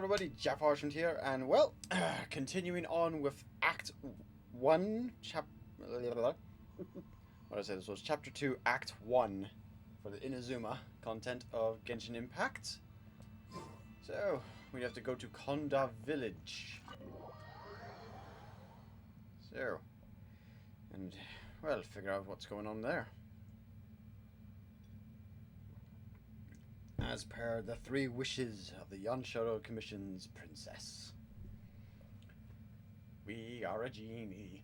everybody, JaffaArchfiend here, and well, continuing on with Act 1, what did I say this was? Chapter 2, Act 1, for the Inazuma content of Genshin Impact. So, we have to go to Konda Village. So, and, well, figure out what's going on there. As per the 3 wishes of the Yonshodo Commission's princess. We are a genie.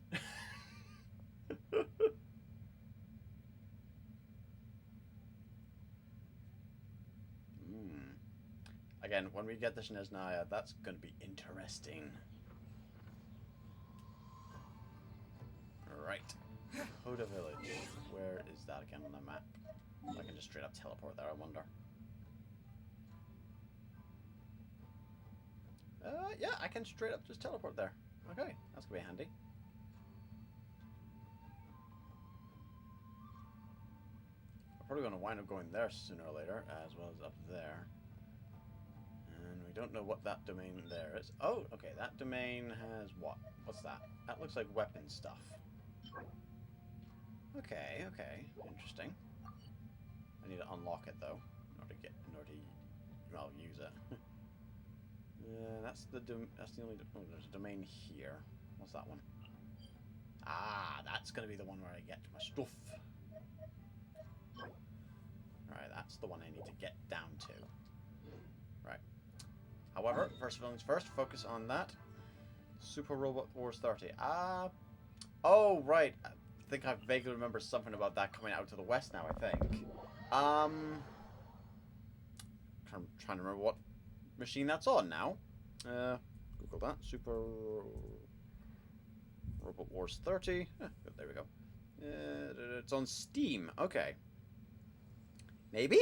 Again, when we get the Shinezhnaya, that's going to be interesting. Right. Koda Village. Where is that again on the map? I can just straight up teleport there, I wonder. Yeah, I can straight up just teleport there. Okay, that's gonna be handy. We're probably gonna wind up going there sooner or later, as well as up there. And we don't know what that domain there is. Oh, okay, that domain has what? What's that? That looks like weapon stuff. Okay, okay, interesting. I need to unlock it though, in order to use it. That's the only. Oh, there's a domain here. What's that one? Ah, that's gonna be the one where I get my stuff. Right, that's the one I need to get down to. Right. However, first things first, focus on that. Super Robot Wars 30. Oh, right. I think I vaguely remember something about that coming out to the west now, I think. I'm trying to remember what machine that's on now. Google that. Super Robot Wars 30. There we go. It's on Steam. Okay. Maybe?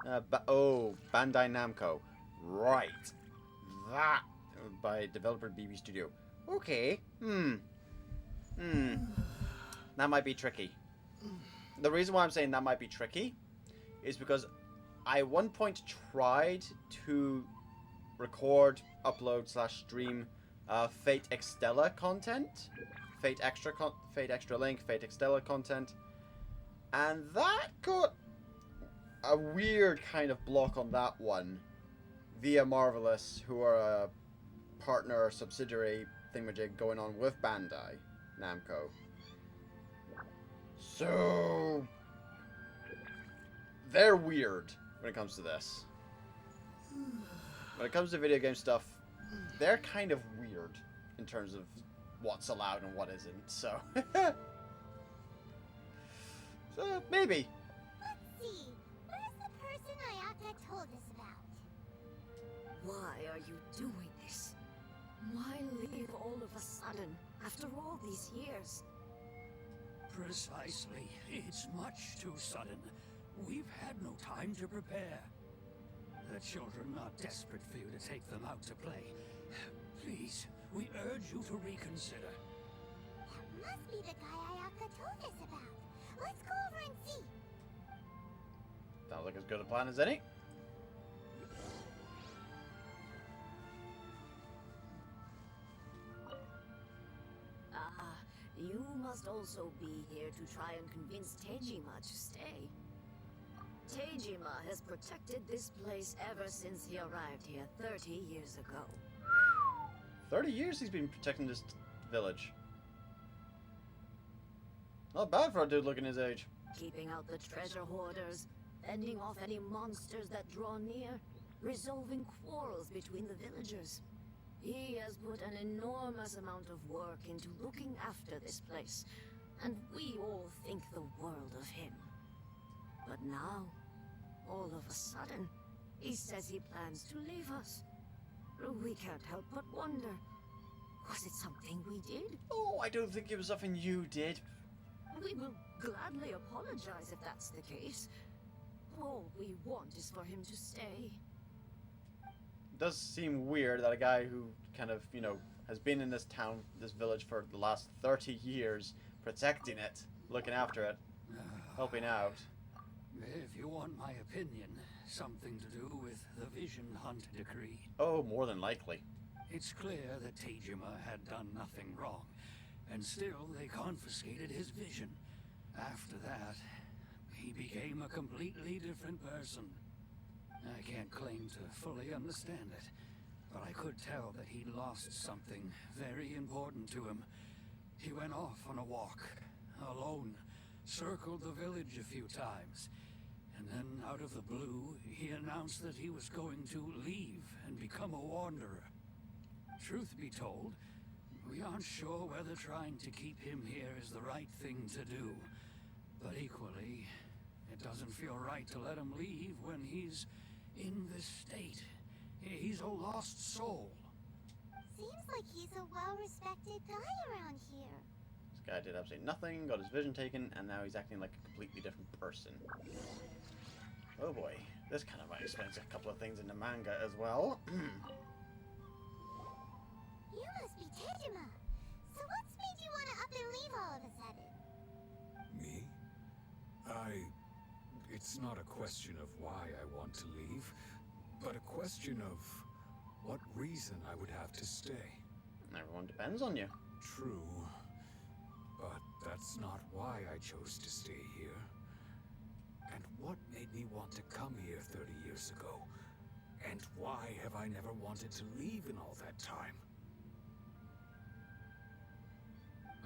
Bandai Namco. Right. That by developer BB Studio. Okay. That might be tricky. The reason why I'm saying that might be tricky is because I at one point tried to record, upload / stream Fate Extella content, Fate Extra Link, Fate Extella content, and that got a weird kind of block on that one via Marvelous, who are a partner or subsidiary thingamajig going on with Bandai Namco. So they're weird when it comes to this. When it comes to video game stuff, they're kind of weird in terms of what's allowed and what isn't, so... So, maybe. Let's see. Where's the person Ayaka told us about? Why are you doing this? Why leave all of a sudden, after all these years? Precisely. It's much too sudden. We've had no time to prepare. The children are desperate for you to take them out to play. Please, we urge you to reconsider. That must be the guy Ayaka told us about. Let's go over and see. Sounds like as good a plan as any. You must also be here to try and convince Tejima to stay. Tejima has protected this place ever since he arrived here 30 years ago. 30 years he's been protecting this village. Not bad for a dude looking his age. Keeping out the treasure hoarders, fending off any monsters that draw near, resolving quarrels between the villagers. He has put an enormous amount of work into looking after this place, and we all think the world of him. But now, all of a sudden, he says he plans to leave us. We can't help but wonder, was it something we did? Oh, I don't think it was something you did. We will gladly apologize if that's the case. All we want is for him to stay. It does seem weird that a guy who kind of, you know, has been in this town, this village for the last 30 years, protecting it, looking after it, helping out. If you want my opinion, something to do with the Vision Hunt decree. Oh, more than likely. It's clear that Tejima had done nothing wrong, and still they confiscated his vision. After that, he became a completely different person. I can't claim to fully understand it, but I could tell that he lost something very important to him. He went off on a walk, alone, circled the village a few times, and then out of the blue, he announced that he was going to leave and become a wanderer. Truth be told, we aren't sure whether trying to keep him here is the right thing to do. But equally, it doesn't feel right to let him leave when he's in this state. He's a lost soul. Seems like he's a well-respected guy around here. This guy did absolutely nothing, got his vision taken, and now he's acting like a completely different person. Oh boy, this kind of explains a couple of things in the manga as well. You must be Tejima. So what's made you want to up and leave all of a sudden? Me? It's not a question of why I want to leave, but a question of what reason I would have to stay. Everyone depends on you. True, but that's not why I chose to stay here. And what made me want to come here 30 years ago? And why have I never wanted to leave in all that time?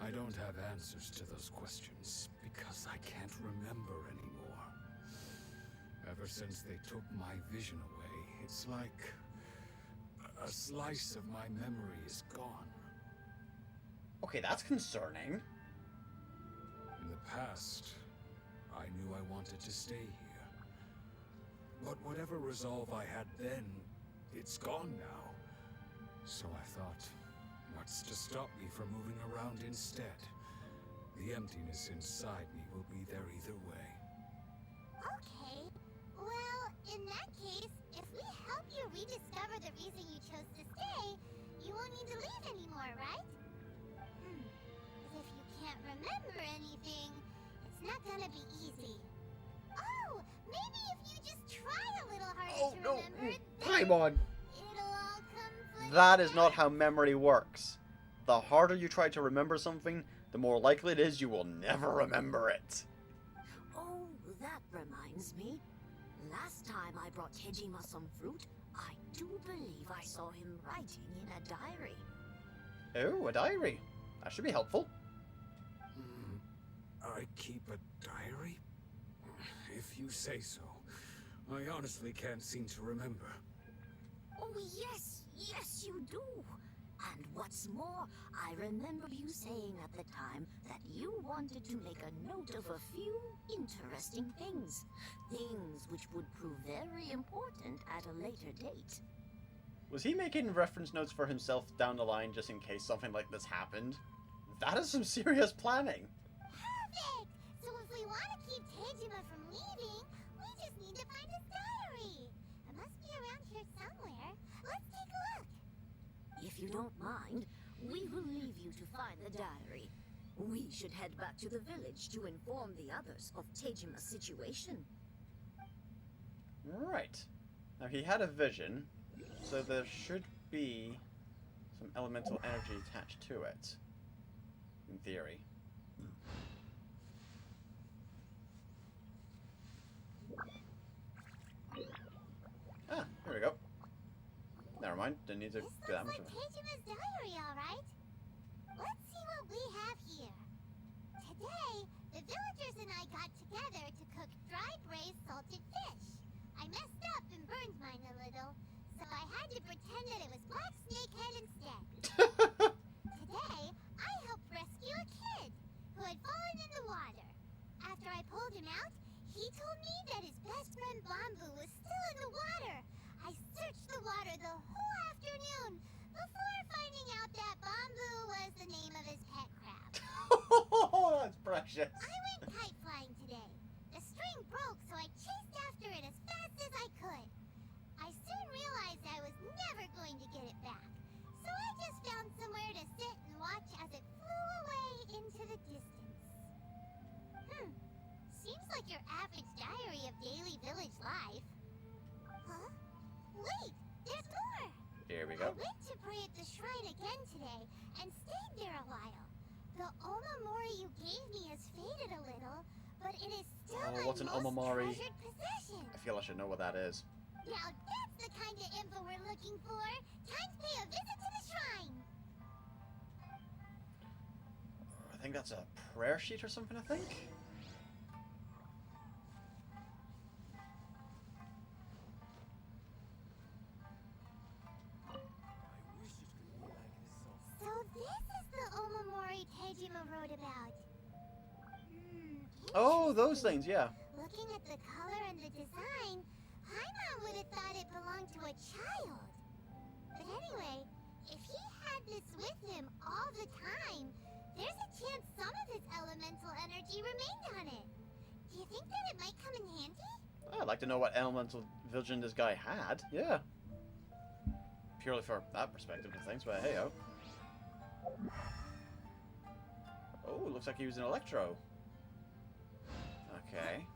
I don't have answers to those questions, because I can't remember anymore. Ever since they took my vision away, it's like a slice of my memory is gone. Okay, that's concerning. In the past, I knew I wanted to stay here. But whatever resolve I had then, it's gone now. So I thought, what's to stop me from moving around instead? The emptiness inside me will be there either way. Okay. Well, in that case, if we help you rediscover the reason you chose to stay, you won't need to leave anymore, right? But if you can't remember anything, it's not gonna be easy. Oh, maybe if you just try a little harder to remember, Time on! it'll all come flooding That is back. not how memory works. The harder you try to remember something, the more likely it is you will never remember it. Oh, that reminds me. Last time I brought Tejima some fruit, I do believe I saw him writing in a diary. Oh, a diary. That should be helpful. I keep a diary? If you say so. I honestly can't seem to remember. Oh, yes, yes, you do. And what's more, I remember you saying at the time that you wanted to make a note of a few interesting things. Things which would prove very important at a later date. Was he making reference notes for himself down the line just in case something like this happened? That is some serious planning. Perfect! So if we want to keep Tejima from leaving, we just need to find his diary. It must be around here somewhere. Let's take a look. If you don't mind, we will leave you to find the diary. We should head back to the village to inform the others of Tejima's situation. Right. Now he had a vision, so there should be some elemental energy attached to it. In theory. Ah, here we go. Never mind, didn't need to This do that looks much like of it. Tejima's diary, alright. Let's see what we have here. Today, the villagers and I got together to cook dried braised salted fish. I messed up and burned mine a little, so I had to pretend that it was black snakehead instead. Today, I helped rescue a kid who had fallen in the water. After I pulled him out, he told me that his best friend Bamboo was still in the water. I searched the water the whole afternoon before finding out that Bamboo was the name of his pet crab. Oh, that's precious. I went kite flying today. The string broke, so I chased after it as fast as I could. I soon realized I was never going to get it back, so I just found somewhere to sit and watch as it flew away into the distance. Seems like your average diary of daily village life. Here we I go. went to pray at the shrine again today and stayed there a while. The Omamori you gave me has faded a little, but it is still Oh, my what's an most Omamori? treasured possession. I feel I should know what that is. Now that's the kind of info we're looking for. Time to pay a visit to the shrine. I think that's a prayer sheet or something, I think. So this is the Omamori Tejima wrote about. Oh, those Interesting. things, yeah. Looking at the color and the design, Paimon would have thought it belonged to a child. But anyway, if he had this with him all the time, there's a chance some of his elemental energy remained on it. Do you think that it might come in handy? I'd like to know what elemental vision this guy had. Yeah. Purely for that perspective of things, but hey-oh. Oh, looks like he was an Electro. Okay.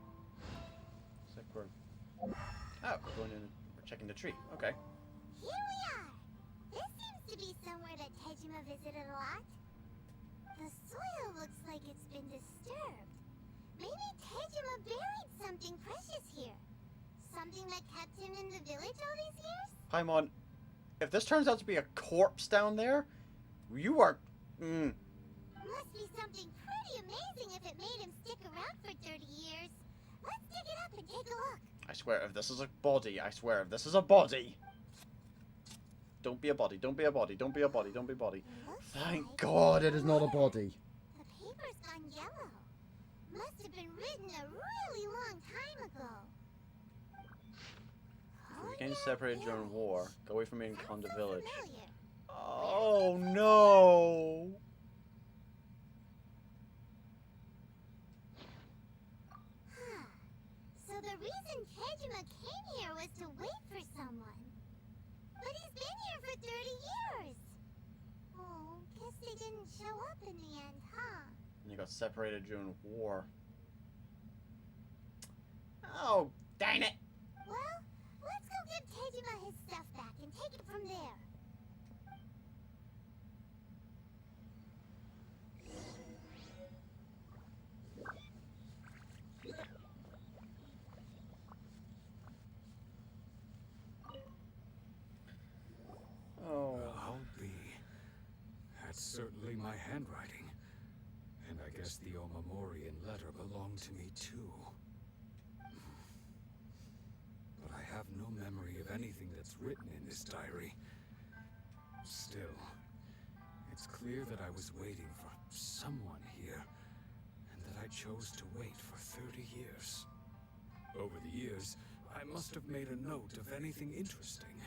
Looks like we're... Oh, we're going in... We're checking the tree. Okay. Here we are. This seems to be somewhere that Tejima visited a lot. The soil looks like it's been disturbed. Maybe Tejima buried something precious here. Something that kept him in the village all these years? Paimon, if this turns out to be a corpse down there, you are... Must be something pretty amazing if it made him stick around for 30 years. Let's dig it up and take a look. I swear, if this is a body, I swear, if this is a body... Don't be a body, don't be a body, don't be a body, don't be a body. It looks Thank like God it is not a body. the paper's gone yellow. Must have been written a really long time ago. We can separate during war. Go away from me and come to Sounds so village. familiar. Oh no! Huh. So the reason Tejima came here was to wait for someone. But he's been here for 30 years. Oh, guess they didn't show up in the end, huh? And you got separated during war. Oh, dang it! Well, let's go give Tejima his stuff back and take it from there. Oh. Well, I'll be. That's certainly my handwriting. And I guess the Omamorian letter belonged to me too. But I have no memory of anything that's written in this diary. Still, it's clear that I was waiting for someone here, and that I chose to wait for 30 years. Over the years, I must have made a note of anything interesting.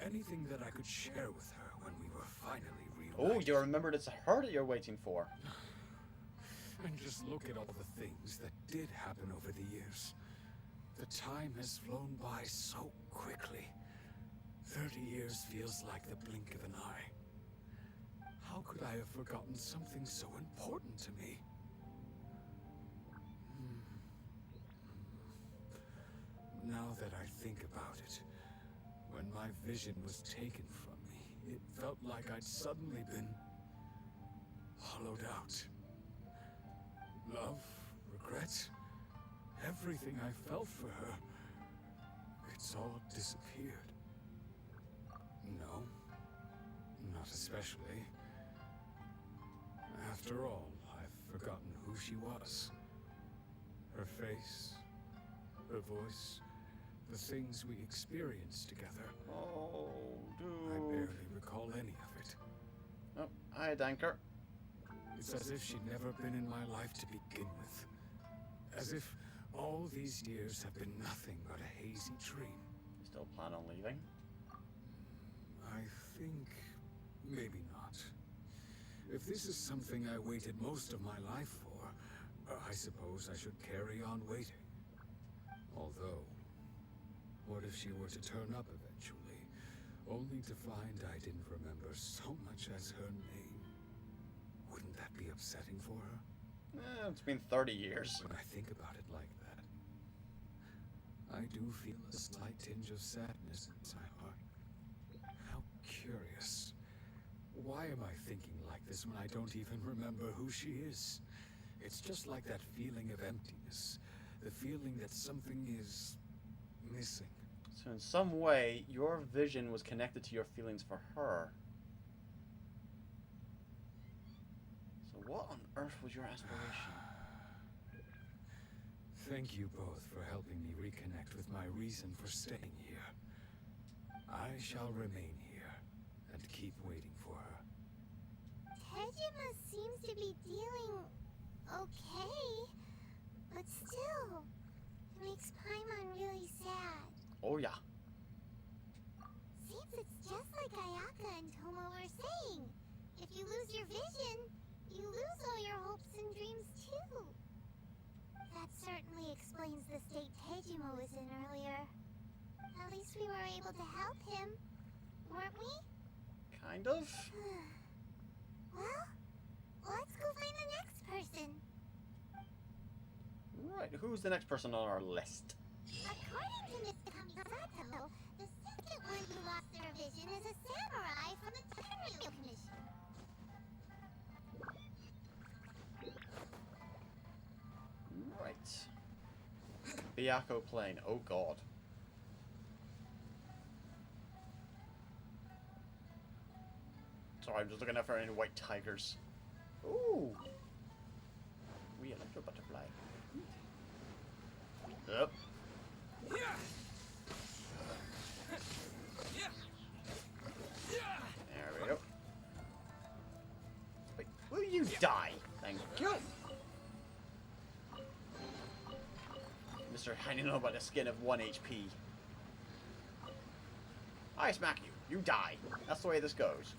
Anything that I could share with her when we were finally reunited. Oh, you remembered it's her that you're waiting for. And just look at all the things that did happen over the years. The time has flown by so quickly. 30 years feels like the blink of an eye. How could I have forgotten something so important to me? Now that I think about it, when my vision was taken from me, it felt like I'd suddenly been hollowed out. Love, regret, everything I felt for her, it's all disappeared. No, not especially. After all, I've forgotten who she was. Her face, her voice, the things we experienced together. Oh, I dude. barely recall any of it. Oh, hi, Danker. It's as if she'd never been in my life to begin with. As if all these years have been nothing but a hazy dream. You still plan on leaving? I think maybe not. If this is something I waited most of my life for, I suppose I should carry on waiting. Although, what if she were to turn up eventually, only to find I didn't remember so much as her name? Wouldn't that be upsetting for her? It's been 30 years. When I think about it like that, I do feel a slight tinge of sadness in my heart. How curious. Why am I thinking like this when I don't even remember who she is? It's just like that feeling of emptiness. The feeling that something is missing. So in some way, your vision was connected to your feelings for her. So what on earth was your aspiration? Thank you both for helping me reconnect with my reason for staying here. I shall remain here and keep waiting for her. Tejima seems to be dealing okay, but still, it makes Paimon really sad. Oh yeah. Seems it's just like Ayaka and Tomo were saying. If you lose your vision, you lose all your hopes and dreams too. That certainly explains the state Tejima was in earlier. At least we were able to help him, weren't we? Kind of. Well, let's go find the next person. Right, who's the next person on our list? According to Mr. Kamisato, the second one who lost their vision is a samurai from the Eternal Commission. Right. Byakuya Plain. Oh god. Sorry, I'm just looking out for any white tigers. Ooh. We electro butterfly. Yep. There we go. Wait, will you die? Thank you. Mr. Hanging on by the skin of 1 HP. I smack you. You die. That's the way this goes.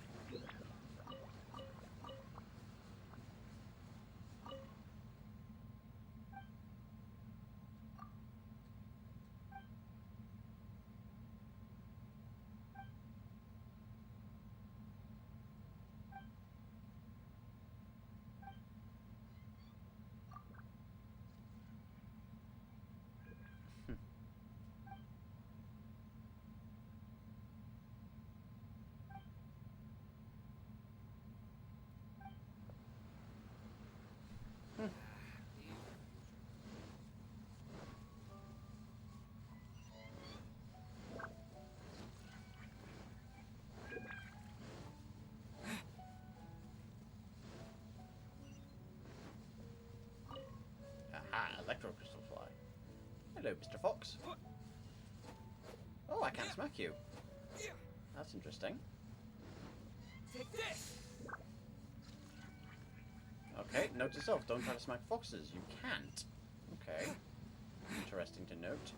Electro crystal fly. Hello, Mr. Fox. Oh, I can't smack you. That's interesting. Take this! Okay, note to self, don't try to smack foxes. You can't. Okay. Interesting to note.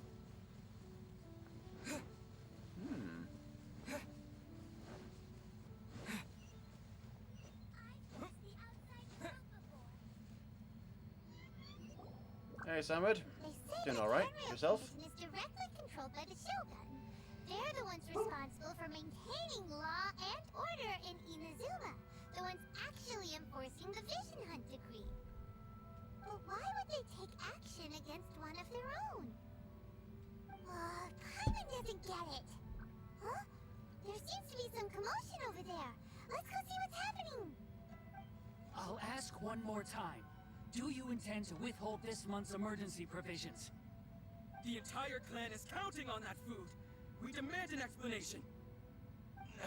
Hey, Samud. Doing alright? Yourself? Is directly controlled by the Shogun. They're the ones responsible for maintaining law and order in Inazuma. The ones actually enforcing the Vision Hunt decree. But why would they take action against one of their own? Paimon doesn't get it. Huh? There seems to be some commotion over there. Let's go see what's happening. I'll ask one more time. Do you intend to withhold this month's emergency provisions? The entire clan is counting on that food. We demand an explanation.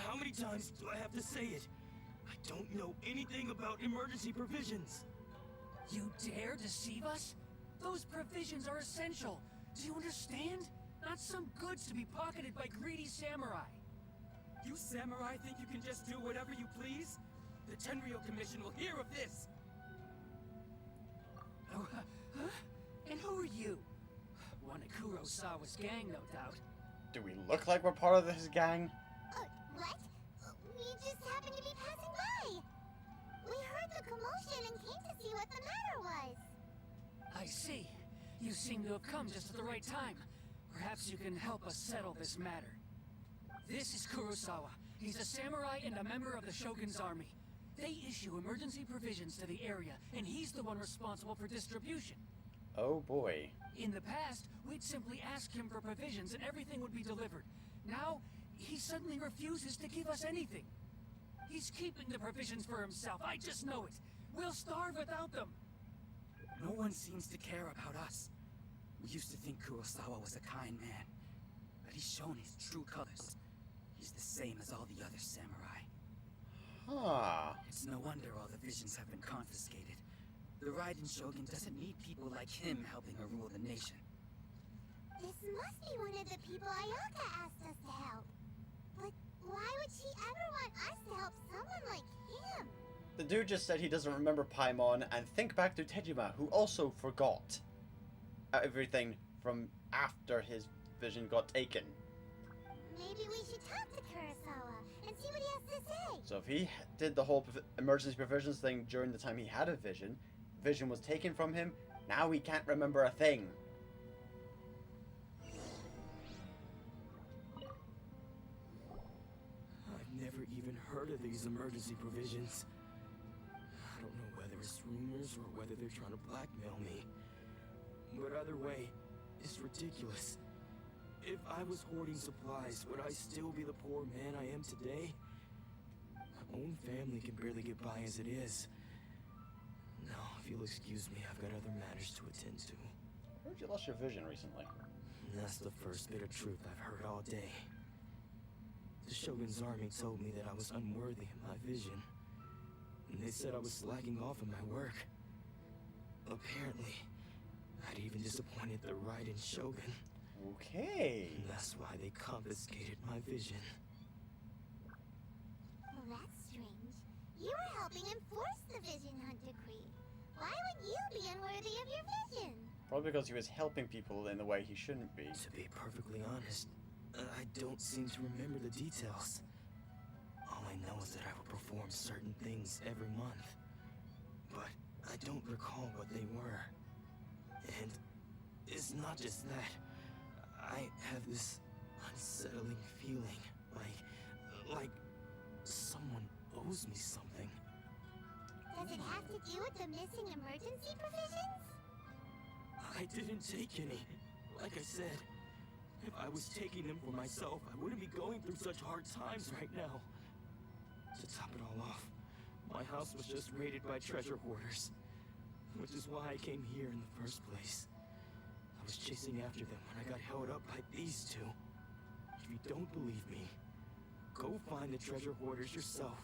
How many times do I have to say it? I don't know anything about emergency provisions. You dare deceive us? Those provisions are essential. Do you understand? Not some goods to be pocketed by greedy samurai. You samurai think you can just do whatever you please? The Tenryou Commission will hear of this. Oh, huh? And who are you? One of Kurosawa's gang, no doubt. Do we look like we're part of this gang? What? We just happened to be passing by. We heard the commotion and came to see what the matter was. You seem to have come just at the right time. Perhaps you can help us settle this matter. This is Kurosawa. He's a samurai and a member of the Shogun's army. They issue emergency provisions to the area, and he's the one responsible for distribution. Oh boy. In the past, we'd simply ask him for provisions and everything would be delivered. Now, he suddenly refuses to give us anything. He's keeping the provisions for himself, I just know it. We'll starve without them. No one seems to care about us. We used to think Kurosawa was a kind man, but he's shown his true colors. He's the same as all the other samurai. Huh. It's no wonder all the visions have been confiscated. The Raiden Shogun doesn't need people like him helping her rule the nation. This must be one of the people Ayaka asked us to help. But why would she ever want us to help someone like him? The dude just said he doesn't remember Paimon, and think back to Tejima, who also forgot everything from after his vision got taken. Maybe we should talk to Kurosawa and see what he has to say. So if he did the whole emergency provisions thing during the time he had a vision, vision was taken from him, now he can't remember a thing. I've never even heard of these emergency provisions. I don't know whether it's rumors or whether they're trying to blackmail me. But either way, it's ridiculous. If I was hoarding supplies, would I still be the poor man I am today? My own family can barely get by as it is. No, if you'll excuse me, I've got other matters to attend to. I heard you lost your vision recently. That's the first bit of truth I've heard all day. The Shogun's army told me that I was unworthy of my vision. And they said I was slacking off in my work. Apparently, I'd even disappointed the Raiden Shogun. Okay. And that's why they confiscated my vision. Well, that's strange. You were helping enforce the Vision Hunt decree. Why would you be unworthy of your vision? Probably because he was helping people in the way he shouldn't be. To be perfectly honest, I don't seem to remember the details. All I know is that I would perform certain things every month. But I don't recall what they were. And it's not just that. I have this unsettling feeling, like someone owes me something. Does it have to do with the missing emergency provisions? I didn't take any. Like I said, if I was taking them for myself, I wouldn't be going through such hard times right now. To top it all off, my house was just raided by treasure hoarders, which is why I came here in the first place. I was chasing after them when I got held up by these two. If you don't believe me, go find the treasure hoarders yourself.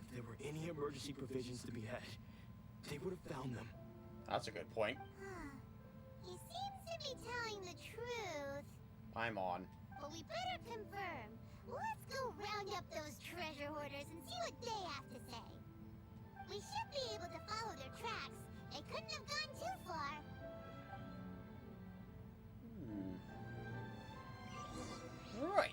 If there were any emergency provisions to be had, they would have found them. That's a good point. Huh. He seems to be telling the truth. I'm on. But we better confirm. Let's go round up those treasure hoarders and see what they have to say. We should be able to follow their tracks. They couldn't have gone too far. Right.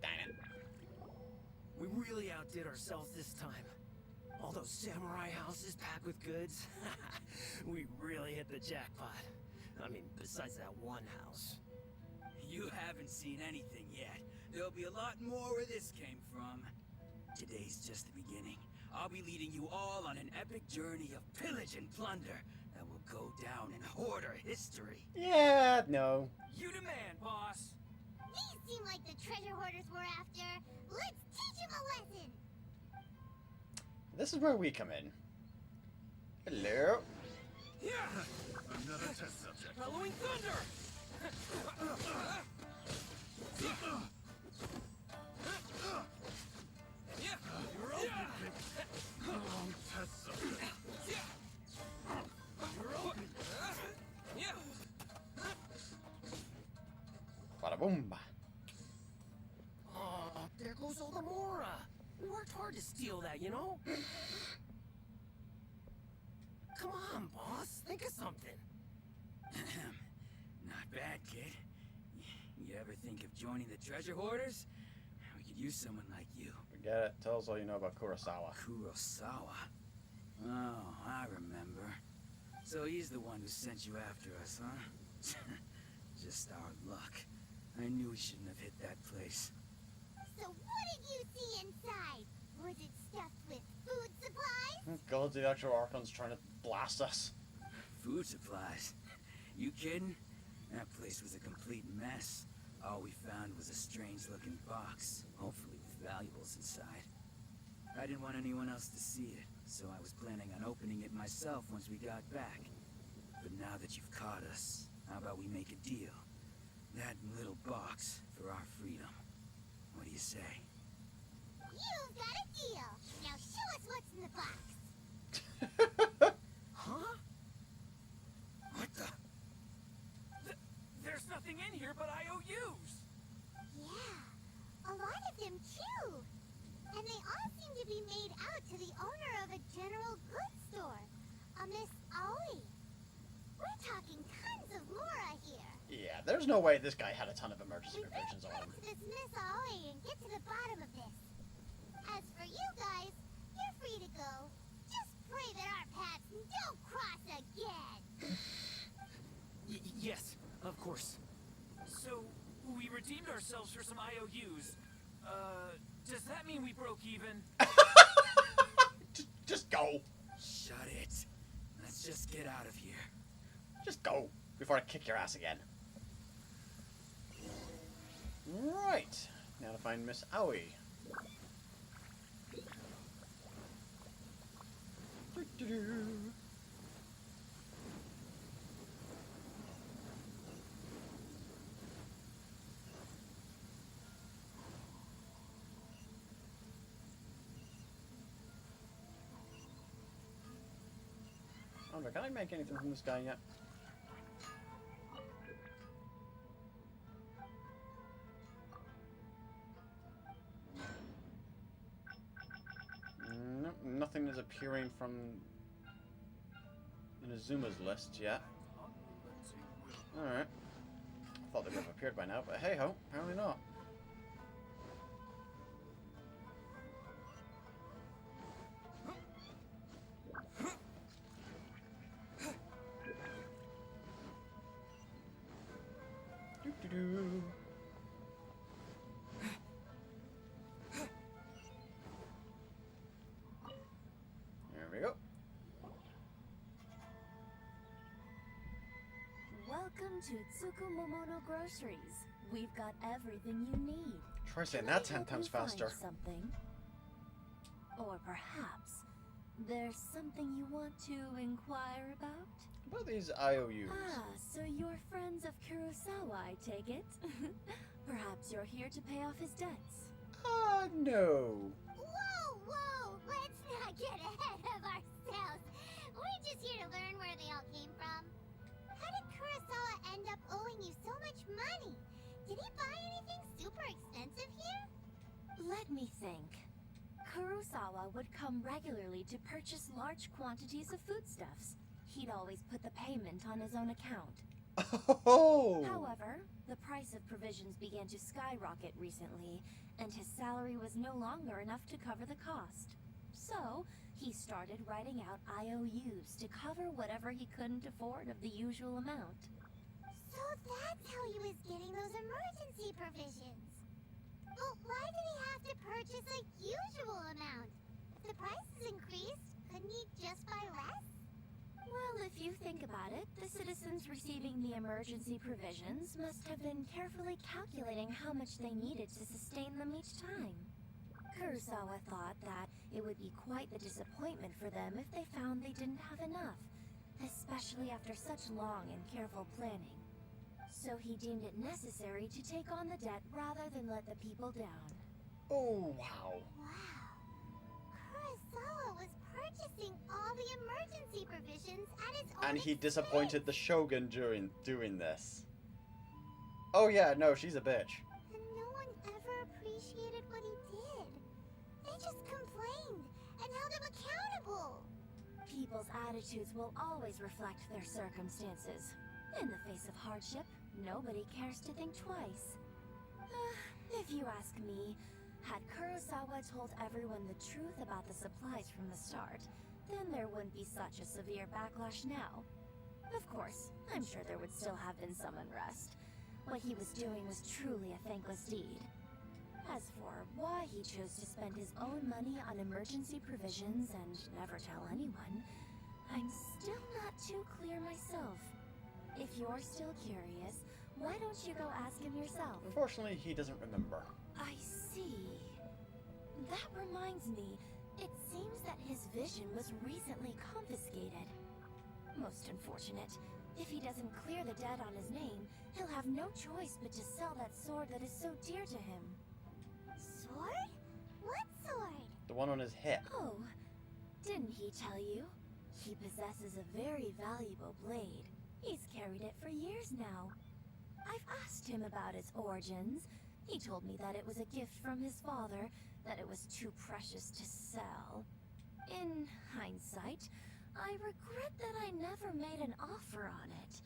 Dang it. We really outdid ourselves this time. All those samurai houses packed with goods. We really hit the jackpot. I mean, besides that one house. You haven't seen anything yet. There'll be a lot more where this came from. Today's just the beginning. I'll be leading you all on an epic journey of pillage and plunder that will go down in hoarder history. Yeah, no. You demand, boss. These seem like the treasure hoarders we're after. Let's teach them a lesson. This is where we come in. Hello. Yeah! Another test subject. Bellowing thunder! Yeah! You're open. Wrong test subject. You're open. Yeah! Bada boom. Oh, there goes all the Mora. We worked hard to steal that, you know? Come on, boss. Think of something. think of joining the treasure hoarders? We could use someone like you. Forget it. Tell us all you know about Kurosawa. Kurosawa? Oh, I remember. So he's the one who sent you after us, huh? Just our luck. I knew we shouldn't have hit that place. So what did you see inside? Was it stuffed with food supplies? God, the Electro Archon's trying to blast us. Food supplies? You kidding? That place was a complete mess. All we found was a strange-looking box, hopefully with valuables inside. I didn't want anyone else to see it, so I was planning on opening it myself once we got back. But now that you've caught us, how about we make a deal? That little box for our freedom. What do you say? You've got a deal. Now show us what's in the box. Huh? What the? There's nothing in here but IOUs. Yeah, a lot of them too. And they all seem to be made out to the owner of a general goods store, a Miss Aoi. We're talking tons of Mora here. Yeah, there's no way this guy had a ton of emergency We better provisions on talk him. to this Miss Aoi and get to the bottom of this. As for you guys, you're free to go. Just pray that our paths don't cross again. Yes, of course. So, we redeemed ourselves for some IOUs. Does that mean we broke even? Just go. Shut it. Let's just get out of here. Just go before I kick your ass again. Right. Now to find Miss Aoi. Oh, but can I make anything from this guy yet? Nope, nothing is appearing from Inazuma's list yet. Alright. I thought they would have appeared by now, but hey ho, apparently not. Doo-doo-doo. There we go. Welcome to Tsukumomono Groceries. We've got everything you need. Try saying Can that I 10 help times you find faster. Something? Or perhaps there's something you want to inquire about? What about these IOUs? Ah, so you're friends of Kurosawa, I take it? Perhaps you're here to pay off his debts. No. Whoa, whoa! Let's not get ahead of ourselves. We're just here to learn where they all came from. How did Kurosawa end up owing you so much money? Did he buy anything super expensive here? Let me think. Kurosawa would come regularly to purchase large quantities of foodstuffs. He'd always put the payment on his own account. Oh. However, the price of provisions began to skyrocket recently, and his salary was no longer enough to cover the cost. So, he started writing out IOUs to cover whatever he couldn't afford of the usual amount. So that's how he was getting those emergency provisions. But why did he have to purchase a usual amount? If the price is increased, couldn't he just buy less? Well, if you think about it, the citizens receiving the emergency provisions must have been carefully calculating how much they needed to sustain them each time. Kurosawa thought that it would be quite the disappointment for them if they found they didn't have enough, especially after such long and careful planning. So he deemed it necessary to take on the debt rather than let the people down. Oh, wow. Wow. Kurosawa was purchasing all the emergency provisions at his own And he expense. disappointed the Shogun during doing this. Oh yeah, no, she's a bitch. And no one ever appreciated what he did. They just complained and held him accountable. People's attitudes will always reflect their circumstances. In the face of hardship, nobody cares to think twice. If you ask me, had Kurosawa told everyone the truth about the supplies from the start, then there wouldn't be such a severe backlash now. Of course, I'm sure there would still have been some unrest. What he was doing was truly a thankless deed. As for why he chose to spend his own money on emergency provisions and never tell anyone, I'm still not too clear myself. If you're still curious, why don't you go ask him yourself? Unfortunately, he doesn't remember. I see. That reminds me, it seems that his vision was recently confiscated. Most unfortunate. If he doesn't clear the debt on his name, he'll have no choice but to sell that sword that is so dear to him. Sword? What sword? The one on his hip. Oh, didn't he tell you? He possesses a very valuable blade. He's carried it for years now. I've asked him about its origins. He told me that it was a gift from his father, that it was too precious to sell. In hindsight, I regret that I never made an offer on it.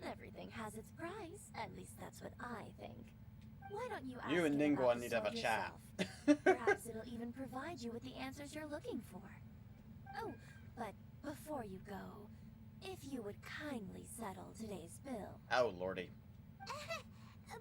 Everything has its price, at least that's what I think. Why don't you ask You and him Ningguang about the need to have a sword chat. yourself? Perhaps it'll even provide you with the answers you're looking for. Oh, but before you go, if you would kindly settle today's bill. Oh, lordy.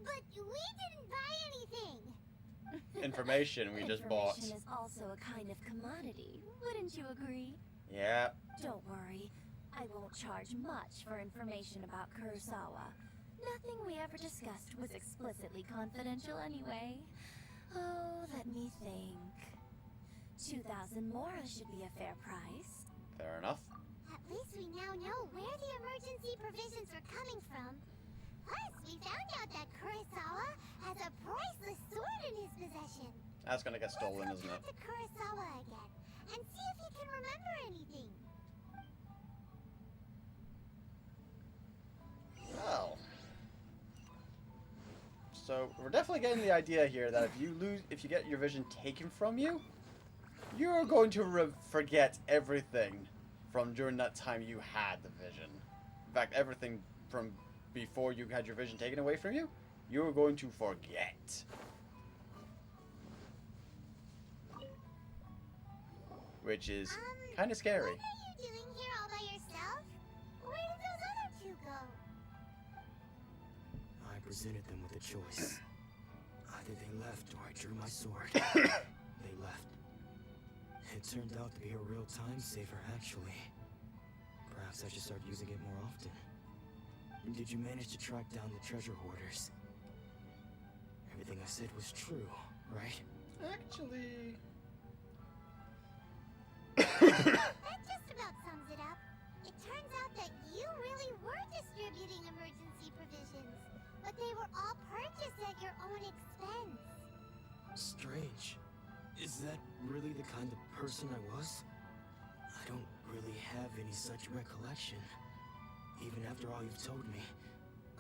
But we didn't buy anything. Information we just bought. Information is also a kind of commodity, wouldn't you agree? Yeah. Don't worry, I won't charge much for information about Kurosawa. Nothing we ever discussed was explicitly confidential anyway. Oh, let me think. 2,000 mora should be a fair price. Fair enough. At least we now know where the emergency provisions are coming from. Plus, we found out that Kurosawa has a priceless sword in his possession. That's gonna get stolen, Let's isn't go it? talk to Kurosawa again and see if he can remember anything. Well. So we're definitely getting the idea here that if you get your vision taken from you, you're going to forget everything from during that time you had the vision. In fact, everything from before you had your vision taken away from you, you're going to forget. Which is kind of scary. What are you doing here all by yourself? Where did those other two go? I presented them with a choice. Either they left or I drew my sword. They left. It turned out to be a real time saver, actually. Perhaps I should start using it more often. Did you manage to track down the treasure hoarders? Everything I said was true, right? Actually... That just about sums it up. It turns out that you really were distributing emergency provisions, but they were all purchased at your own expense. Strange. Is that really the kind of person I was? I don't really have any such recollection. Even after all you've told me,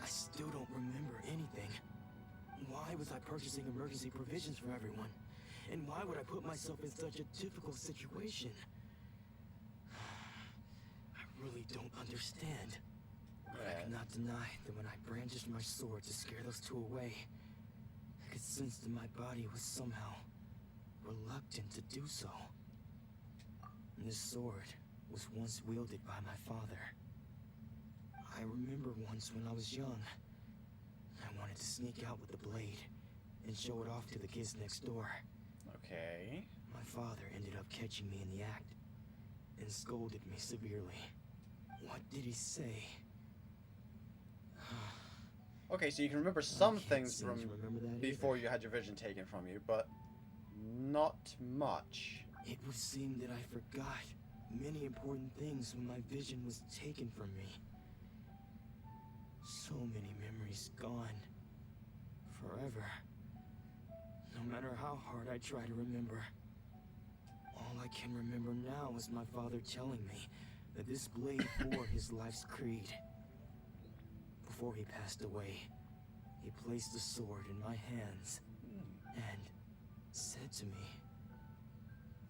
I still don't remember anything. Why was I purchasing emergency provisions for everyone? And why would I put myself in such a difficult situation? I really don't understand. But I cannot deny that when I brandished my sword to scare those two away, I could sense that my body was somehow reluctant to do so. And this sword was once wielded by my father. I remember once when I was young, I wanted to sneak out with the blade and show it off to the kids next door. Okay. My father ended up catching me in the act and scolded me severely. What did he say? Okay, so you can remember some I can't things seem from to remember that before either. you had your vision taken from you, but not much. It would seem that I forgot many important things when my vision was taken from me. So many memories gone. Forever. No matter how hard I try to remember. All I can remember now is my father telling me that this blade bore his life's creed. Before he passed away, he placed the sword in my hands and said to me,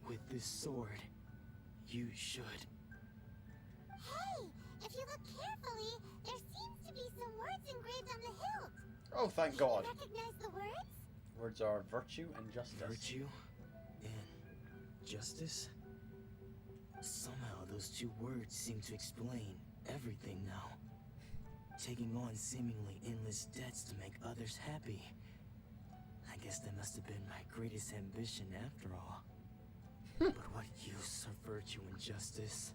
"With this sword, you should." Hey, if you look carefully, there seems to be some words engraved on the hilt. Oh, thank Can you God. recognize the words? Words are virtue and justice. Virtue and justice? Somehow those two words seem to explain everything now. Taking on seemingly endless debts to make others happy. I guess that must have been my greatest ambition after all. But what use of virtue and justice?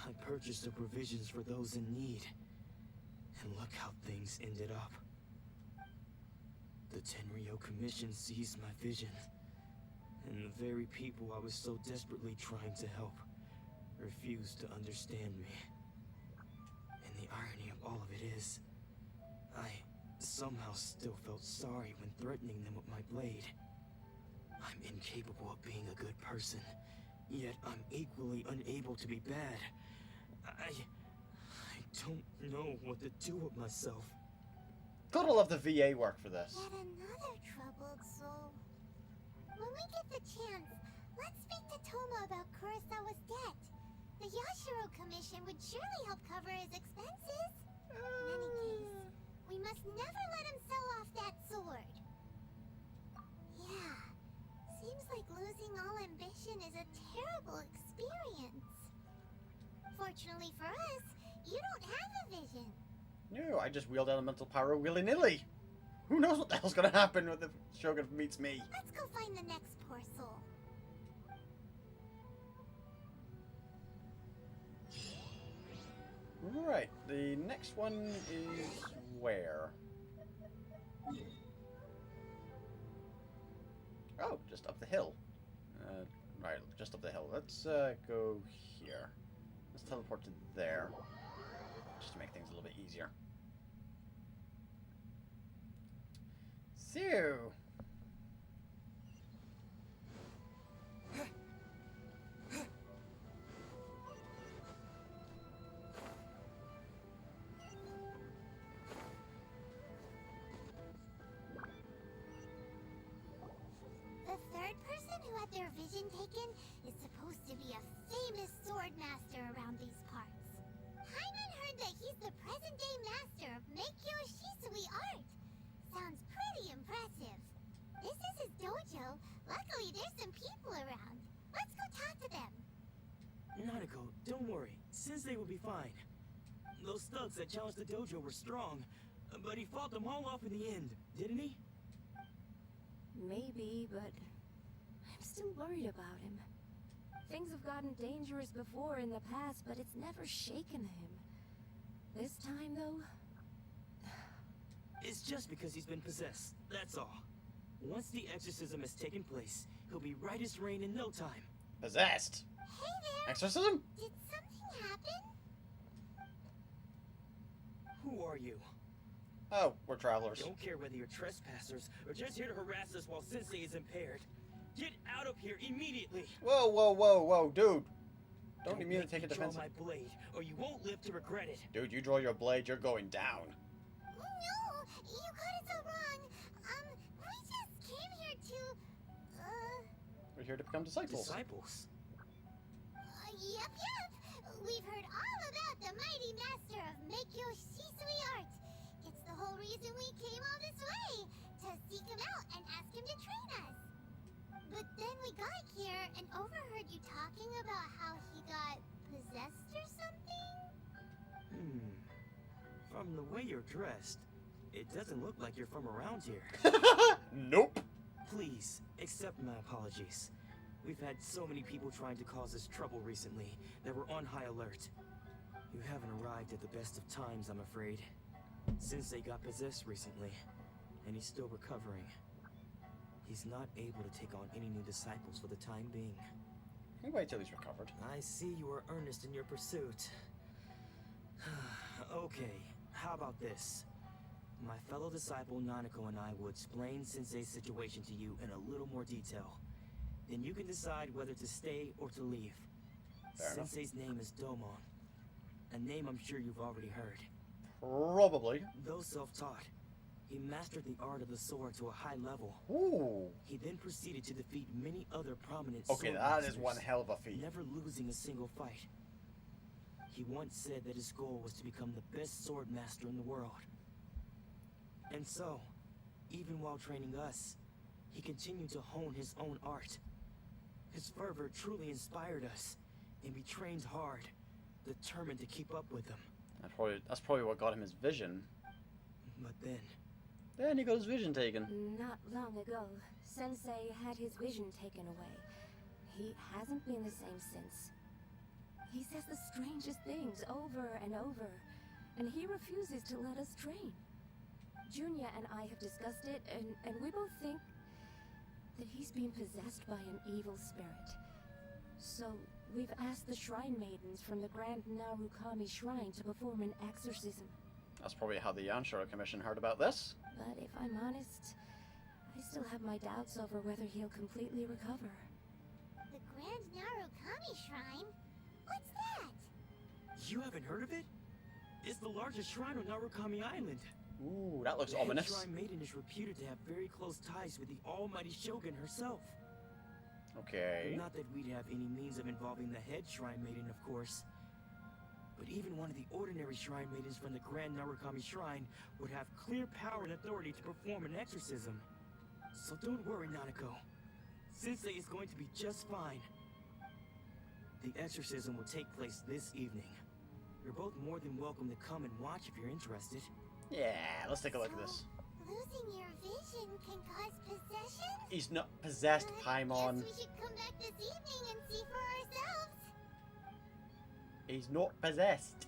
I purchased the provisions for those in need. And look how things ended up. The Tenryo Commission seized my vision. And the very people I was so desperately trying to help refused to understand me. And the irony of all of it is, I somehow still felt sorry when threatening them with my blade. I'm incapable of being a good person, yet I'm equally unable to be bad. I don't know what to do with myself. Gotta love the VA work for this. Yet another troubled soul. When we get the chance, let's speak to Toma about Kurosawa's debt. The Yashiro Commission would surely help cover his expenses. In any case, we must never let him sell off that sword. Yeah, seems like losing all ambition is a terrible experience. Fortunately for us, you don't have a vision. No, I just wield elemental power willy-nilly. Who knows what the hell's gonna happen when the Shogun meets me? Let's go find the next poor soul. Right, the next one is where? Oh, just up the hill. Right, just up the hill. Let's go here. Let's teleport to there. Just to make things a little bit easier. So... The third person who had their vision taken is supposed to be a famous sword master around these parts. Hyman heard that he's the present-day master of Meikyo Shisui art. Sounds pretty impressive. This is his dojo. Luckily, there's some people around. Let's go talk to them. Nanako, don't worry. Sensei will be fine. Those thugs that challenged the dojo were strong, but he fought them all off in the end, didn't he? Maybe, but I'm still worried about him. Things have gotten dangerous before in the past, but it's never shaken him. This time, though... It's just because he's been possessed, that's all. Once the exorcism has taken place, he'll be right as rain in no time. Possessed! Hey there! Exorcism? Did something happen? Who are you? Oh, we're travelers. Don't care whether you're trespassers or just here to harass us while Sensei is impaired. Get out of here immediately! Whoa, whoa, whoa, whoa, dude! Don't immediately take a draw defensive. my blade, or you won't live to regret it. Dude, you draw your blade, you're going down. No! You got it so wrong! We just came here to... We're here to become disciples. Disciples? Yep. We've heard all about the mighty master of Meikyo Shisui art. It's the whole reason we came all this way, to seek him out and ask him to train us. But then we got here and overheard you talking about how he got possessed or something? From the way you're dressed, it doesn't look like you're from around here. Nope. Please, accept my apologies. We've had so many people trying to cause us trouble recently that we're on high alert. You haven't arrived at the best of times, I'm afraid. Sensei got possessed recently, and he's still recovering. He's not able to take on any new disciples for the time being. You wait till he's recovered. I see you are earnest in your pursuit. Okay, how about this? My fellow disciple Nanako and I will explain Sensei's situation to you in a little more detail. Then you can decide whether to stay or to leave. Fair enough. Sensei's name is Domon, a name I'm sure you've already heard. Probably. Though self-taught, he mastered the art of the sword to a high level. Ooh. He then proceeded to defeat many other prominent Okay, sword that is masters, one hell of a feat. never losing a single fight. He once said that his goal was to become the best sword master in the world. And so, even while training us, he continued to hone his own art. His fervor truly inspired us, and we trained hard, determined to keep up with him. That's probably what got him his vision. But then Then he got his vision taken. Not long ago, Sensei had his vision taken away. He hasn't been the same since. He says the strangest things over and over, and he refuses to let us train. Junya and I have discussed it, and we both think that he's being possessed by an evil spirit. So, we've asked the Shrine Maidens from the Grand Narukami Shrine to perform an exorcism. That's probably how the Yanshiro Commission heard about this. But if I'm honest, I still have my doubts over whether he'll completely recover. The Grand Narukami Shrine? What's that? you haven't heard of it? It's the largest shrine on Narukami Island. Ooh, that looks The head ominous. Shrine Maiden is reputed to have very close ties with the almighty Shogun herself. Okay. Not that we'd have any means of involving the head Shrine Maiden, of course. But even one of the ordinary Shrine Maidens from the Grand Narukami Shrine would have clear power and authority to perform an exorcism. So don't worry, Nanako. Sensei is going to be just fine. The exorcism will take place this evening. You're both more than welcome to come and watch if you're interested. Yeah, let's take a look at this. Losing your vision can cause possession? He's not possessed, Paimon. Guess we should come back this evening and see for ourselves. He's not possessed.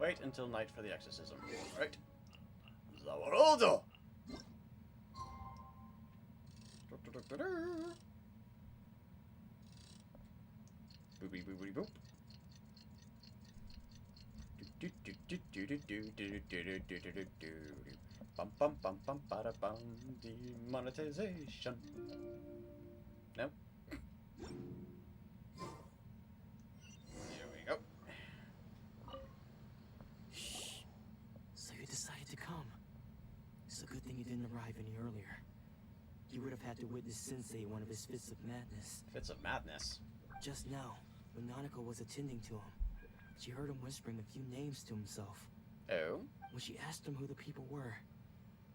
Wait until night for the exorcism. Right. Zawarodo! Boopy boopy boop. Bum bum bum bum bada bum. Demonetization. No. Here we go. Shh. So you decided to come. It's a good thing you didn't arrive any earlier. You would have had to witness Sensei one of his fits of madness. Fits of madness. Just now, when Nanako was attending to him, she heard him whispering a few names to himself. Oh? When she asked him who the people were,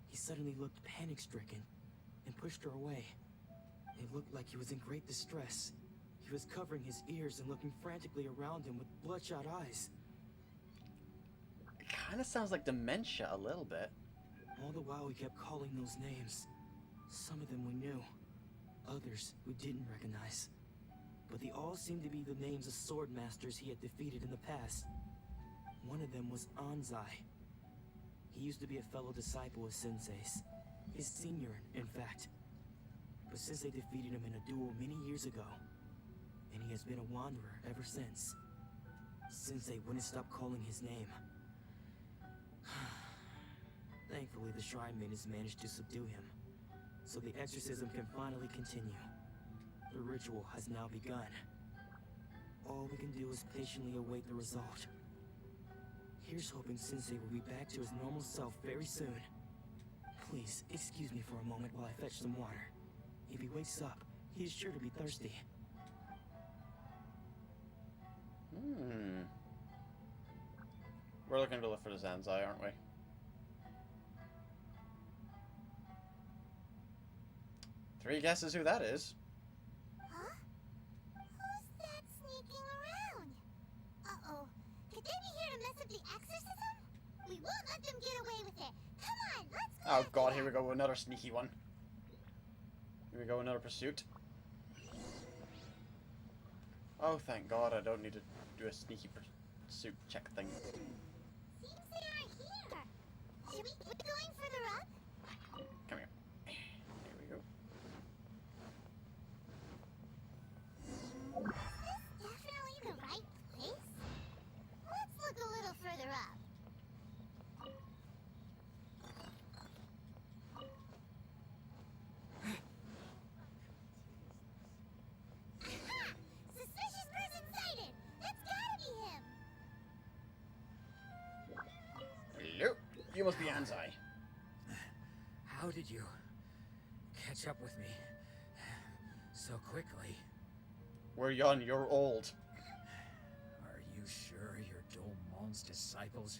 he suddenly looked panic-stricken and pushed her away. It looked like he was in great distress. He was covering his ears and looking frantically around him with bloodshot eyes. It kind of sounds like dementia a little bit. All the while he kept calling those names. Some of them we knew, others we didn't recognize. But they all seemed to be the names of sword masters he had defeated in the past. One of them was Anzai. He used to be a fellow disciple of Sensei's. His senior, in fact. But Sensei defeated him in a duel many years ago. And he has been a wanderer ever since. Sensei wouldn't stop calling his name. Thankfully, the Shrine Maidens managed to subdue him. So the exorcism can finally continue. The ritual has now begun. All we can do is patiently await the result. Here's hoping Sensei will be back to his normal self very soon. Please, excuse me for a moment while I fetch some water. If he wakes up, he is sure to be thirsty. We're looking to look for the Zanzai, aren't we? Three guesses who that is. Huh? Who's that sneaking around? Uh-oh. Could they be here to mess up the exorcism? We won't let them get away with it. Come on, let's go. Oh after god, them. here we go, another sneaky one. Here we go, another pursuit. Oh, thank god, I don't need to do a sneaky pursuit check thing. Seems they aren't here. Should we keep going further up? Come here. Here we go. Is this definitely the right place? Let's look a little further up. Aha! Suspicious person sighted! That's gotta be him! Hello? You must be Anzai. How did you catch up with me so quickly? We're young, you're old. Are you sure you're Dolmon's disciples?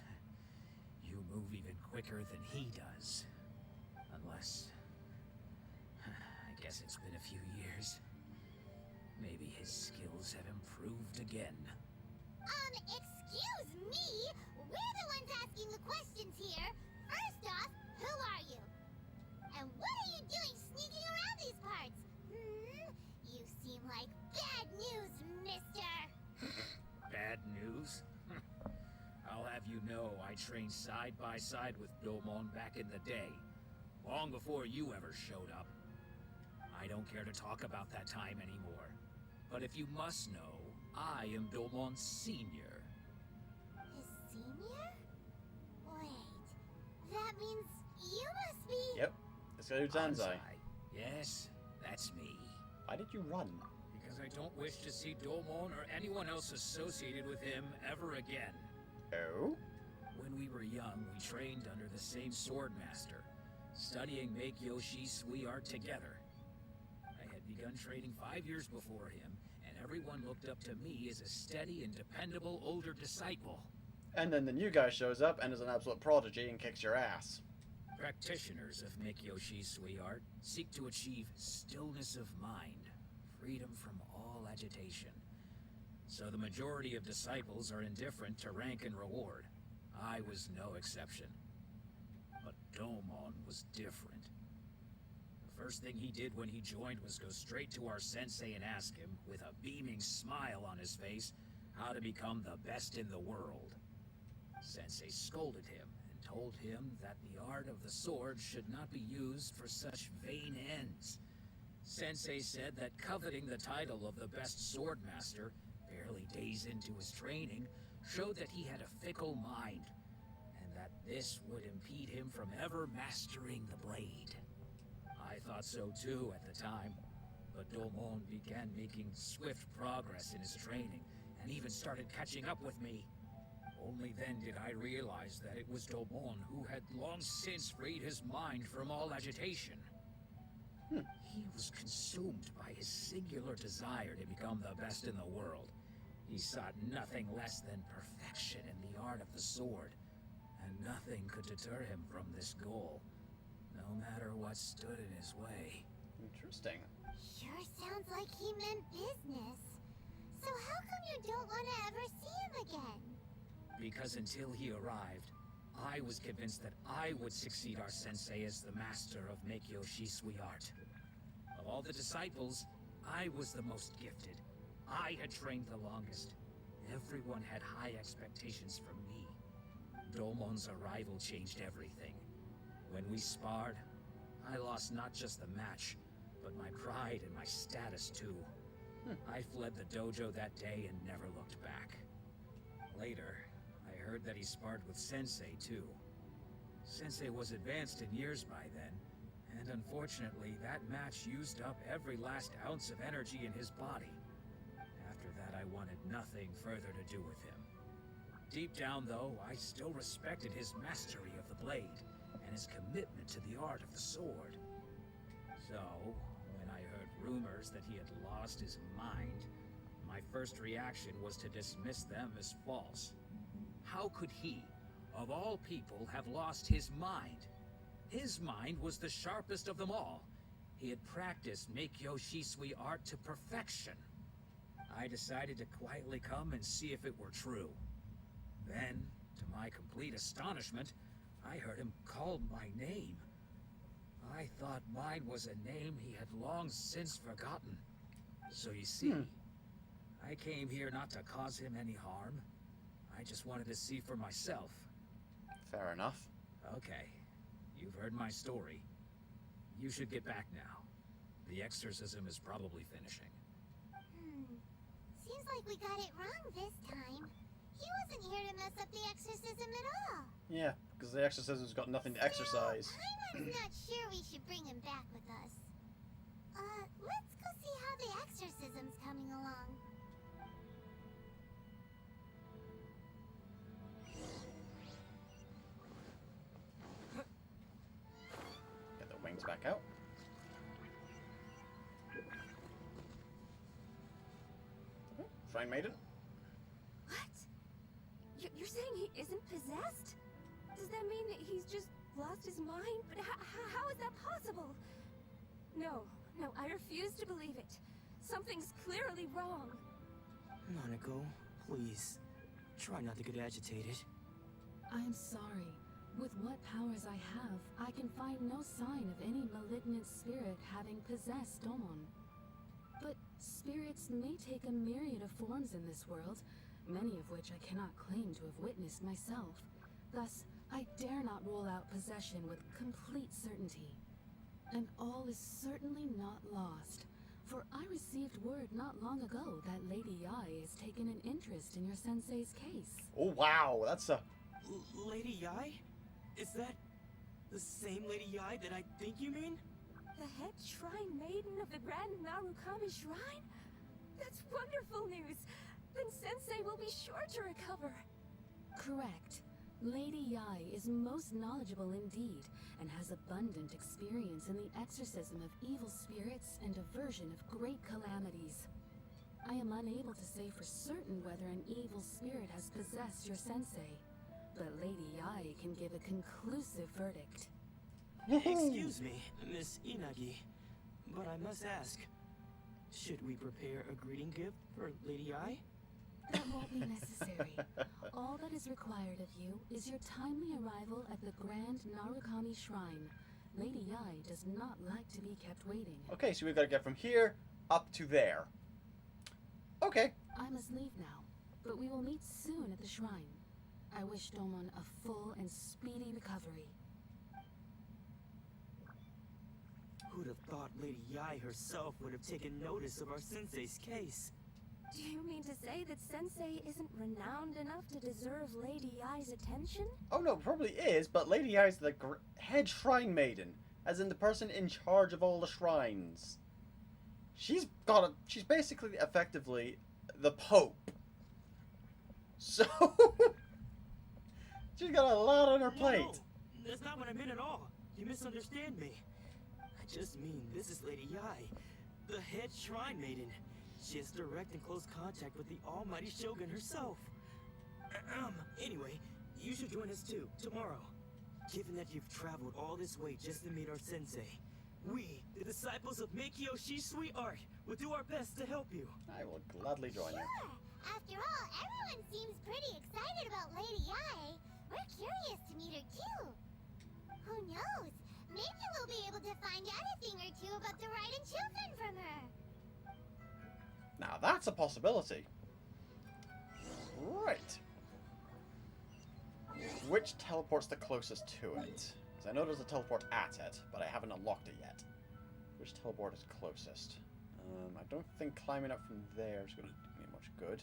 You you move even quicker than he does. Unless... I guess it's been a few years. Maybe his skills have improved again. Excuse me? We're the ones asking the questions here. First off, who are you? And what are you doing sneaking around these parts? You seem like bad news, mister. Bad news? I'll have you know I trained side by side with Domon back in the day. Long before you ever showed up. I don't care to talk about that time anymore. But if you must know, I am Domon's senior. His senior? Wait, that means you must be... Yep. Let's go to Zanzai. Yes, that's me. Why did you run? Because I don't wish to see Domon or anyone else associated with him ever again. Oh? When we were young, we trained under the same swordmaster, studying Make-Yoshi Suiart together. I had begun training 5 years before him, and everyone looked up to me as a steady and dependable older disciple. And then the new guy shows up and is an absolute prodigy and kicks your ass. Practitioners of Make-Yoshi Suiart seek to achieve stillness of mind, freedom from all agitation. So the majority of disciples are indifferent to rank and reward. I was no exception. But Domon was different. The first thing he did when he joined was go straight to our sensei and ask him, with a beaming smile on his face, how to become the best in the world. Sensei scolded him and told him that the art of the sword should not be used for such vain ends. Sensei said that coveting the title of the best swordmaster, barely days into his training, showed that he had a fickle mind, and that this would impede him from ever mastering the blade. I thought so too at the time, but Domon began making swift progress in his training, and even started catching up with me. Only then did I realize that it was Domon who had long since freed his mind from all agitation. He was consumed by his singular desire to become the best in the world. He sought nothing less than perfection in the art of the sword, and nothing could deter him from this goal, no matter what stood in his way. Interesting. Sure sounds like he meant business. So how come you don't want to ever see him again? Because until he arrived, I was convinced that I would succeed our sensei as the master of Make-Yoshi Suiart. Of all the disciples, I was the most gifted. I had trained the longest. Everyone had high expectations from me. Domon's arrival changed everything. When we sparred, I lost not just the match, but my pride and my status too. I fled the dojo that day and never looked back. Later, I heard that he sparred with Sensei too. Sensei was advanced in years by then, and unfortunately that match used up every last ounce of energy in his body. After that, I wanted nothing further to do with him. Deep down, though, I still respected his mastery of the blade, and his commitment to the art of the sword. So, when I heard rumors that he had lost his mind, my first reaction was to dismiss them as false. How could he, of all people, have lost his mind? His mind was the sharpest of them all. He had practiced Make-Yoshi Suiart to perfection. I decided to quietly come and see if it were true. Then, to my complete astonishment, I heard him call my name. I thought mine was a name he had long since forgotten. So you see, I came here not to cause him any harm. I just wanted to see for myself. Fair enough. Okay, you've heard my story. You should get back now. The exorcism is probably finishing. Seems like we got it wrong this time. He wasn't here to mess up the exorcism at all. Yeah, because the exorcism's got nothing to exercise. I'm not sure we should bring him back with us. Let's go see how the exorcism's coming along. Get the wings back out. Shrine Maiden. What? You're saying he isn't possessed? Does that mean that he's just lost his mind? But how is that possible? No, I refuse to believe it. Something's clearly wrong. Nanako, please. Try not to get agitated. I'm sorry. With what powers I have, I can find no sign of any malignant spirit having possessed Domon. But spirits may take a myriad of forms in this world, many of which I cannot claim to have witnessed myself. Thus, I dare not rule out possession with complete certainty. And all is certainly not lost, for I received word not long ago that Lady Yai has taken an interest in your sensei's case. Oh wow, that's a... Lady Yai? Is that the same Lady Yai that I think you mean? The head shrine maiden of the Grand Narukami Shrine? That's wonderful news! Then Sensei will be sure to recover. Correct. Lady Yai is most knowledgeable indeed, and has abundant experience in the exorcism of evil spirits and aversion of great calamities. I am unable to say for certain whether an evil spirit has possessed your sensei, but Lady Yai can give a conclusive verdict. Excuse me, Miss Inagi, but I must ask, should we prepare a greeting gift for Lady Yai? That won't be necessary. All that is required of you is your timely arrival at the Grand Narukami Shrine. Lady Yai does not like to be kept waiting. Okay, so we've got to get from here up to there. Okay. I must leave now, but we will meet soon at the shrine. I wish Domon a full and speedy recovery. Who'd have thought Lady Yai herself would have taken notice of our sensei's case? Do you mean to say that Sensei isn't renowned enough to deserve Lady Yai's attention? Oh no, probably is, but Lady Yai is the head shrine maiden, as in the person in charge of all the shrines. She's basically effectively the Pope. So she's got a lot on her plate. No, that's not what I meant at all. You misunderstand me. I just mean this is Lady Yai, the head shrine maiden. She has direct and close contact with the almighty Shogun herself. Anyway, you should join us too, tomorrow. Given that you've traveled all this way just to meet our sensei, we, the disciples of Meikyo Shisui Art, will do our best to help you. I will gladly join you. Sure. After all, everyone seems pretty excited about Lady Yai. We're curious to meet her too. Who knows? Maybe we'll be able to find out a thing or two about the Raiden children from her. Now that's a possibility. Right. Which teleport's the closest to it? Because I know there's a teleport at it, but I haven't unlocked it yet. Which teleport is closest? I don't think climbing up from there is going to do me much good.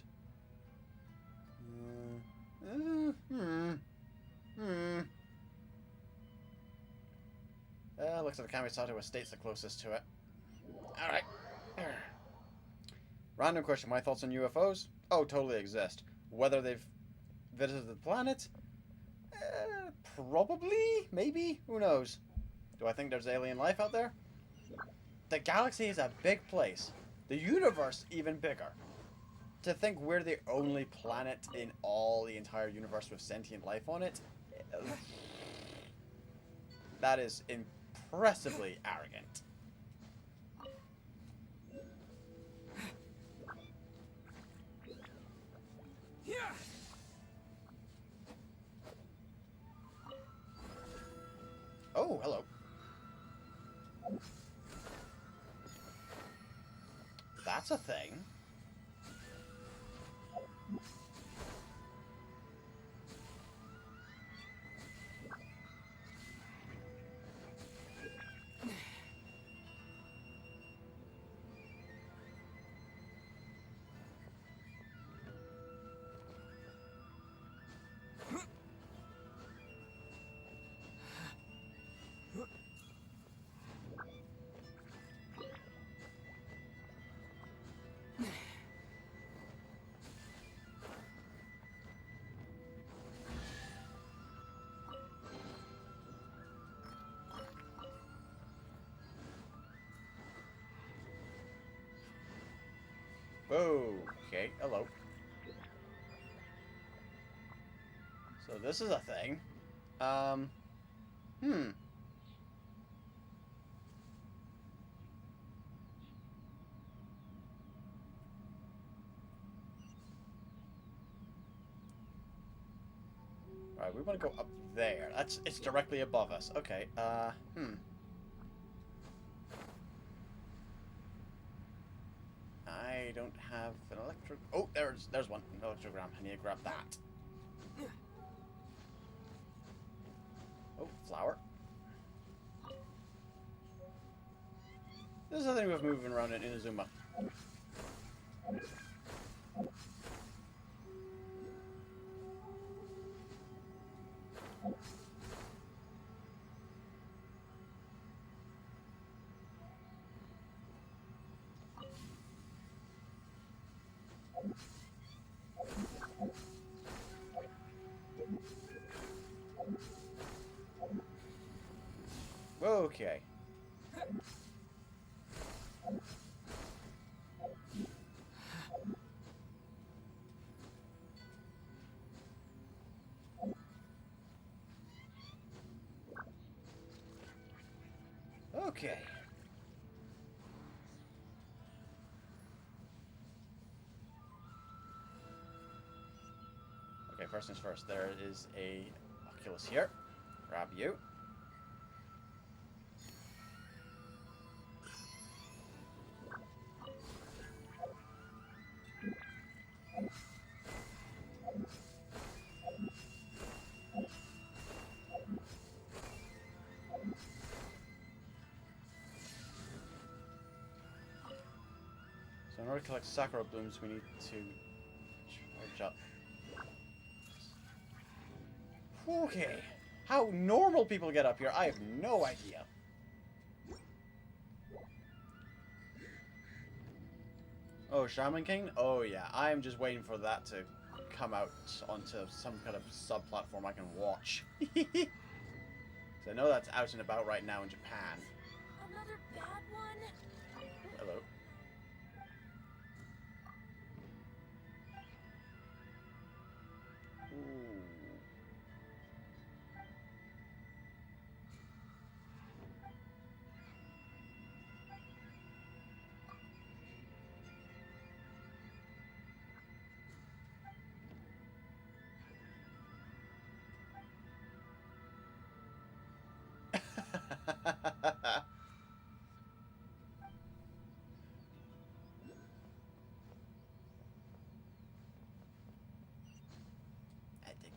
Looks like the Kamisato Estate's the closest to it. Alright. Random question. My thoughts on UFOs? Oh, totally exist. Whether they've visited the planet? Probably? Maybe? Who knows? Do I think there's alien life out there? The galaxy is a big place. The universe even bigger. To think we're the only planet in all the entire universe with sentient life on it, that is impressively arrogant. Oh, hello. That's a thing. Okay, hello. So this is a thing. Hmm. Right, we want to go up there. It's directly above us. Okay. I don't have an electro. Oh, there's one. An electrogram. I need to grab that. Oh, flower. This is the thing with moving around in Inazuma. Okay. Okay. Okay, first things first. There is a Oculus here. Grab you. So in order to collect Sakura blooms, we need to charge up. Okay. How normal people get up here, I have no idea. Oh, Shaman King? Oh yeah, I'm just waiting for that to come out onto some kind of sub-platform I can watch. So I know that's out and about right now in Japan. Another bad one? Hello. Ooh.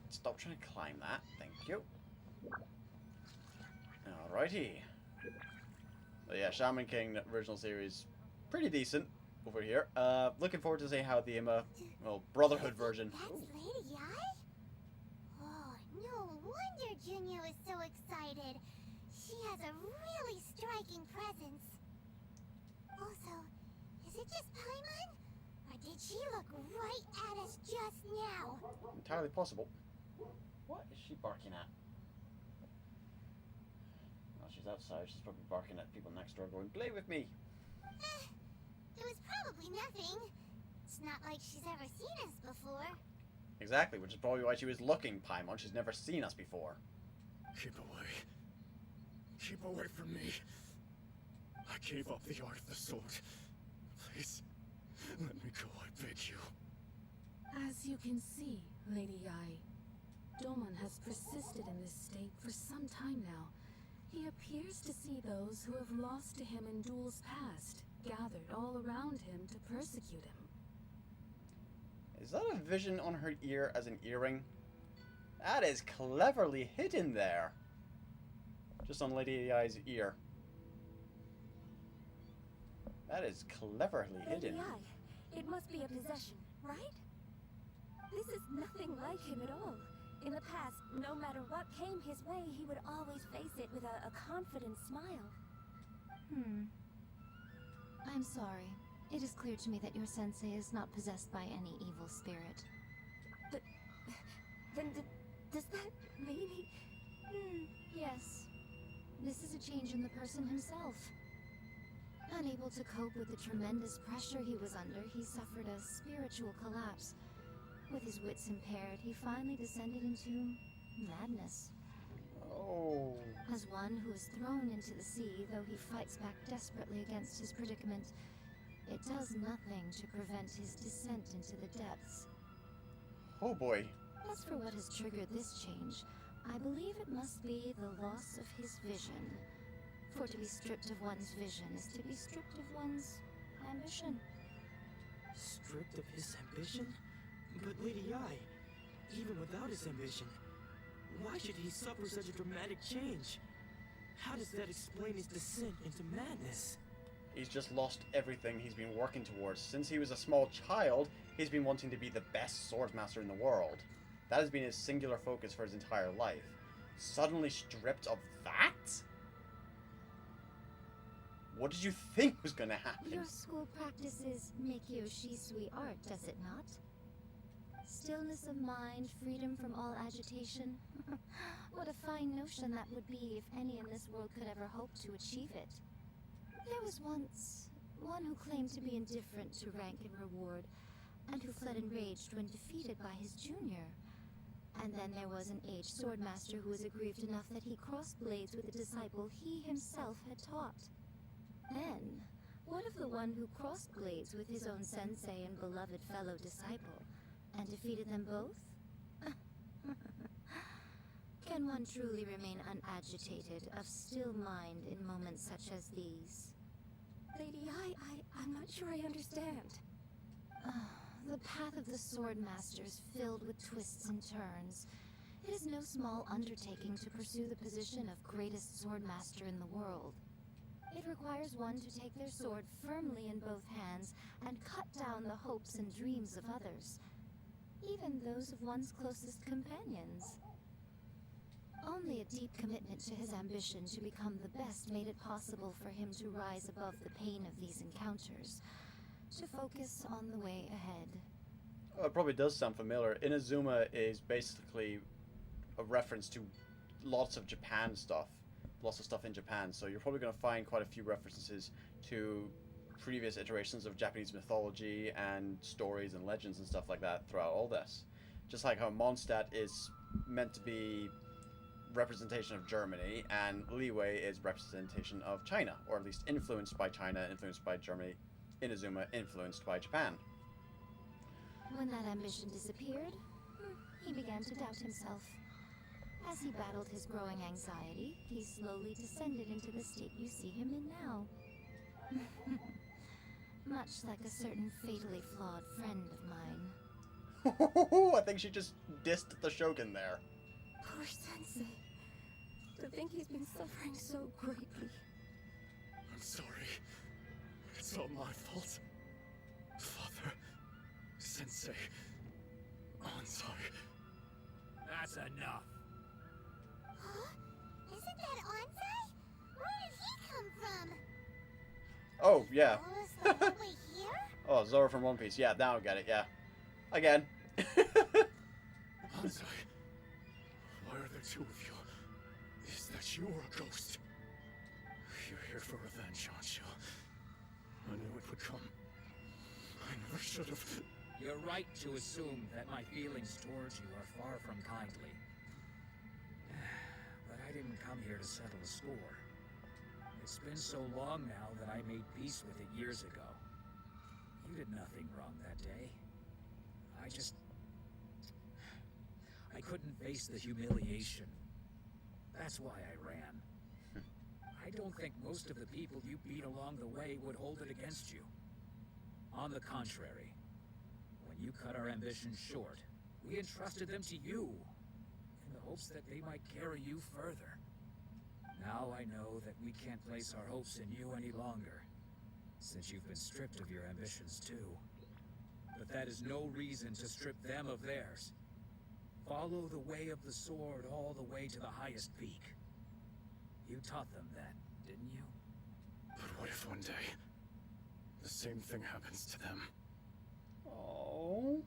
Stop trying to climb that. Thank you. Alrighty. So yeah, Shaman King original series, pretty decent over here. Looking forward to seeing how the Brotherhood version. That's Lady Ai? Oh, no wonder Junyo is so excited. She has a really striking presence. Also, is it just Paimon? Or did she look right at us just now? Entirely possible. What is she barking at? Well, she's outside. She's probably barking at people next door going, play with me. It was probably nothing. It's not like she's ever seen us before. Exactly, which is probably why she was looking, Paimon. She's never seen us before. Keep away. Keep away from me. I gave up the art of the sword. Please, let me go, I beg you. As you can see, Lady Ai, Domon has persisted in this state for some time now. He appears to see those who have lost to him in duels past, gathered all around him to persecute him. Is that a vision on her ear as an earring? That is cleverly hidden there. Just on Lady Ai's ear. That is cleverly hidden. Lady Ai, it must be a possession, right? This is nothing like him at all. In the past, no matter what came his way, he would always face it with a confident smile. I'm sorry. It is clear to me that your sensei is not possessed by any evil spirit. But then does that mean he... Yes. This is a change in the person himself. Unable to cope with the tremendous pressure he was under, he suffered a spiritual collapse. With his wits impaired, he finally descended into madness. Oh. As one who is thrown into the sea, though he fights back desperately against his predicament, it does nothing to prevent his descent into the depths. Oh boy. As for what has triggered this change, I believe it must be the loss of his vision. For to be stripped of one's vision is to be stripped of one's ambition. Stripped of his ambition? But Lady Ai, even without his ambition, why should he suffer such a dramatic change? How does that explain his descent into madness? He's just lost everything he's been working towards. Since he was a small child, he's been wanting to be the best swordmaster in the world. That has been his singular focus for his entire life. Suddenly stripped of that? What did you think was going to happen? Your school practices Meikyo Shisui art, does it not? Stillness of mind, freedom from all agitation. What a fine notion that would be if any in this world could ever hope to achieve it. There was once one who claimed to be indifferent to rank and reward, and who fled enraged when defeated by his junior. And then there was an aged swordmaster who was aggrieved enough that he crossed blades with a disciple he himself had taught. Then, what of the one who crossed blades with his own sensei and beloved fellow disciple, and defeated them both? Can one truly remain unagitated, of still mind in moments such as these? Lady I'm not sure I understand. The path of the Swordmaster is filled with twists and turns. It is no small undertaking to pursue the position of greatest Swordmaster in the world. It requires one to take their sword firmly in both hands and cut down the hopes and dreams of others, even those of one's closest companions. Only a deep commitment to his ambition to become the best made it possible for him to rise above the pain of these encounters, to focus on the way ahead. It probably does sound familiar. Inazuma is basically a reference to lots of Japan stuff. Lots of stuff in Japan, so you're probably going to find quite a few references to previous iterations of Japanese mythology and stories and legends and stuff like that throughout all this. Just like how Mondstadt is meant to be representation of Germany, and Liyue is representation of China, or at least influenced by China, influenced by Germany. Inazuma influenced by Japan. When that ambition disappeared, he began to doubt himself. As he battled his growing anxiety, he slowly descended into the state you see him in now. Much like a certain fatally flawed friend of mine. I think she just dissed the Shogun there. Poor Sensei. To think he's been suffering so greatly. I'm sorry. It's all my fault. Father, Sensei, I'm sorry. That's enough. Huh? Isn't that Onsai? Where did he come from? Oh, yeah. Zoro's the one way here? Oh, Zoro from One Piece. Yeah, now I get it, yeah. Again. Hanzai, why are there two of you? Is that you or a ghost? You're here for revenge, aren't you? I knew it would come. I never should have. You're right to assume that my feelings towards you are far from kindly. But I didn't come here to settle a score. It's been so long now that I made peace with it years ago. You did nothing wrong that day. I couldn't face the humiliation. That's why I ran. I don't think most of the people you beat along the way would hold it against you. On the contrary, when you cut our ambitions short, we entrusted them to you, in the hopes that they might carry you further. Now I know that we can't place our hopes in you any longer, since you've been stripped of your ambitions too. But that is no reason to strip them of theirs. Follow the way of the sword all the way to the highest peak. You taught them that, didn't you? But what if one day, the same thing happens to them? Oh.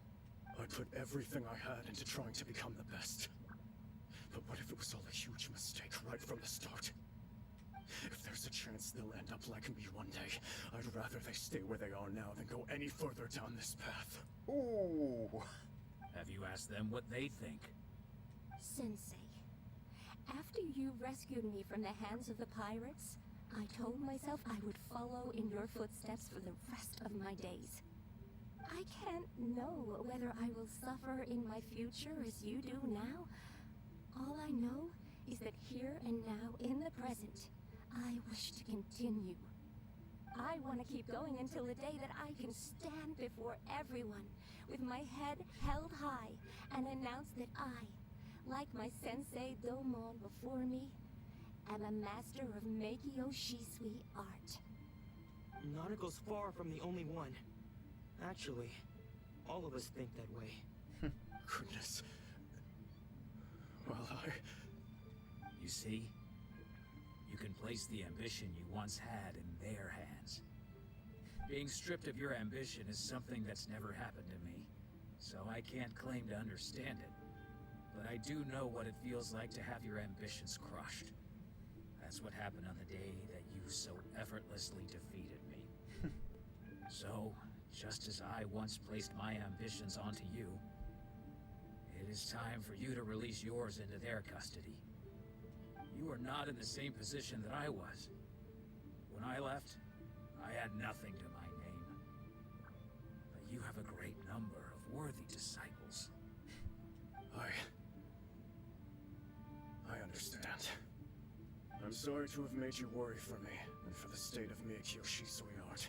I put everything I had into trying to become the best. But what if it was all a huge mistake right from the start? If there's a chance they'll end up like me one day, I'd rather they stay where they are now than go any further down this path. Ooh. Have you asked them what they think? Sensei, after you you rescued me from the hands of the pirates, I told myself I would follow in your footsteps for the rest of my days. I can't know whether I will suffer in my future as you do now. All I know is that here and now, in the present, I wish to continue. I want to keep going until the day that I can stand before everyone with my head held high and announce that I, like my sensei Domon before me, am a master of Meikyo Shisui art. Nautica's far from the only one. Actually, all of us think that way. Goodness. Well, You see? You can place the ambition you once had in their hands. Being stripped of your ambition is something that's never happened to me, so I can't claim to understand it. But I do know what it feels like to have your ambitions crushed. That's what happened on the day that you so effortlessly defeated me. So, just as I once placed my ambitions onto you, it is time for you to release yours into their custody. You are not in the same position that I was. When I left, I had nothing to my name. But you have a great number of worthy disciples. I understand. I'm sorry to have made you worry for me, and for the state of Meikyo Shisui art.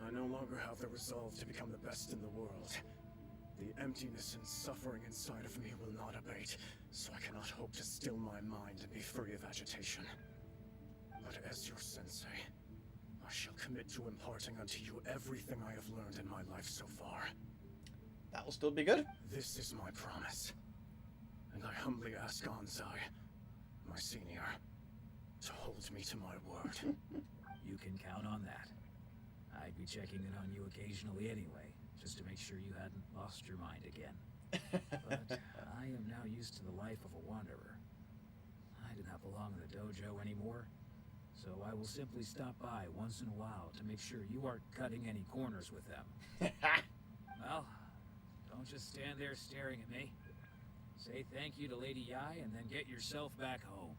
I no longer have the resolve to become the best in the world. The emptiness and suffering inside of me will not abate, so I cannot hope to still my mind and be free of agitation. But as your sensei, I shall commit to imparting unto you everything I have learned in my life so far. That will still be good. This is my promise. And I humbly ask Anzai, my senior, to hold me to my word. You can count on that. I'd be checking in on you occasionally anyway, just to make sure you hadn't lost your mind again. But I am now used to the life of a wanderer. I do not belong in the dojo anymore, so I will simply stop by once in a while to make sure you aren't cutting any corners with them. Well, don't just stand there staring at me. Say thank you to Lady Yai and then get yourself back home.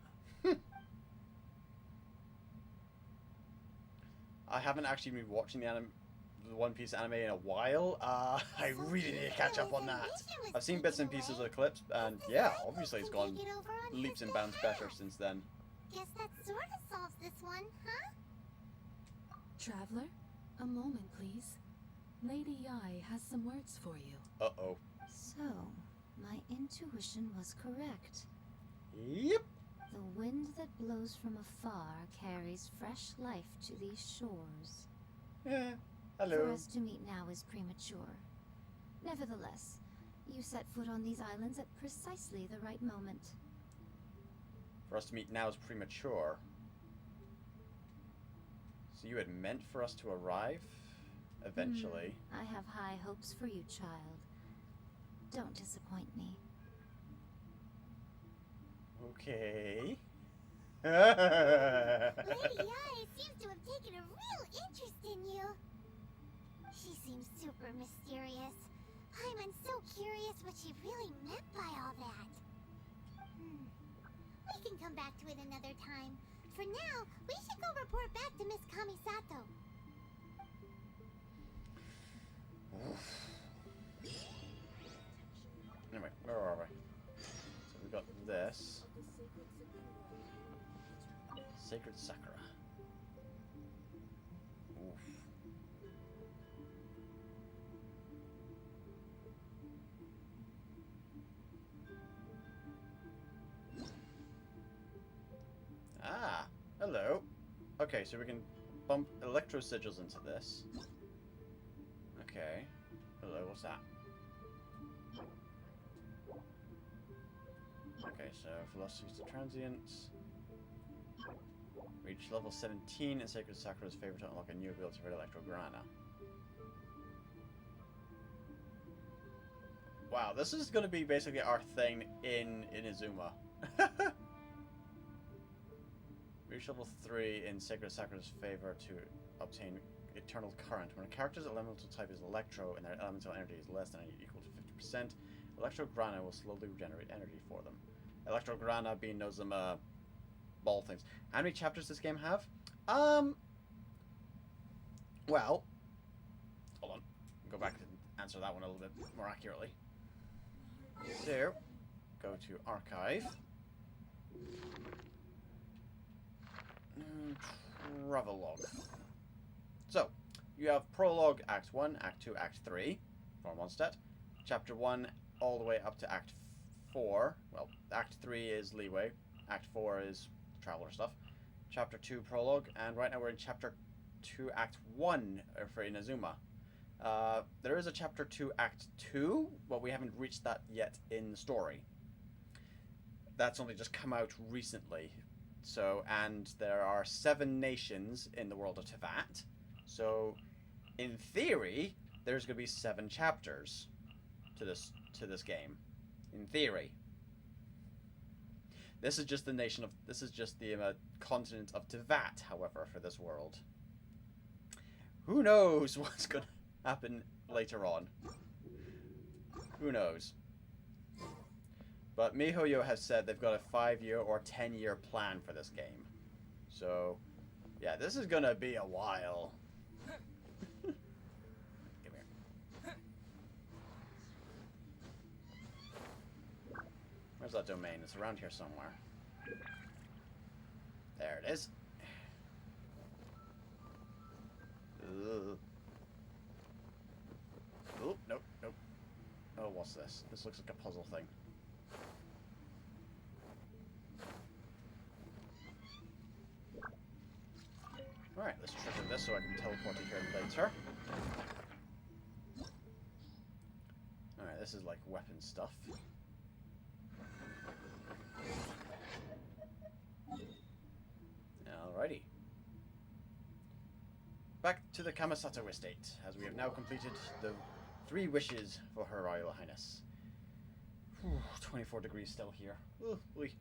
I haven't actually been watching the One Piece anime in a while. I really need to catch up on that. I've seen bits and pieces of the clips, and yeah, obviously it's gone leaps and bounds better since then. Guess that sort of solves this one, huh? Traveler, a moment, please. Lady Yai has some words for you. Uh-oh. So, my intuition was correct. Yep. The wind that blows from afar carries fresh life to these shores. Yeah. For Hello. us to meet now is premature. Nevertheless, you set foot on these islands at precisely the right moment. For us to meet now is premature. So you had meant for us to arrive? Eventually. I have high hopes for you, child. Don't disappoint me. Okay. Lady Yai seems to have taken a real interest in you. She seems super mysterious. I'm so curious what she really meant by all that. We can come back to it another time. For now, we should go report back to Miss Kamisato. Anyway, where are we? So we got this. Sacred Sakura. Oof. Ah, hello. Okay, so we can bump electro sigils into this. Okay. Hello, what's that? Okay, so velocities to transients. Reach level 17 and Sacred Sakura's favor to unlock a new ability for Electro Grana. Wow, this is going to be basically our thing in Inazuma. Reach level 3 in Sacred Sakura's favor to obtain Eternal Current. When a character's elemental type is Electro and their elemental energy is less than or equal to 50%, Electro Grana will slowly regenerate energy for them. Electro being those ball things. How many chapters does this game have? Well, hold on. Go back and answer that one a little bit more accurately. So, go to Archive. Travelogue. So, you have Prologue, Act 1, Act 2, Act 3, for Mondstadt. Chapter 1 all the way up to Act 4. Well, Act 3 is Leeway. Act 4 is Traveler stuff. Chapter 2, Prologue. And right now we're in Chapter 2, Act 1 for Inazuma. There is a Chapter 2, Act 2, but we haven't reached that yet in the story. That's only just come out recently. So, and there are 7 nations in the world of Tevat. So, in theory, there's going to be 7 chapters to this game. In theory. This is just the continent of Tevat, however, for this world. Who knows what's going to happen later on? Who knows? But MiHoYo has said they've got a 5-year or 10-year plan for this game. So, yeah, this is going to be a while. Come here. Where's that domain? It's around here somewhere. There it is. Ugh. Oh, nope, nope. Oh, what's this? This looks like a puzzle thing. Alright, let's trigger this so I can teleport to here later. Alright, this is like weapon stuff. Alrighty. Back to the Kamisato estate, as we have now completed the 3 wishes for Her Royal Highness. Whew, 24 degrees still here. Ooh, oy.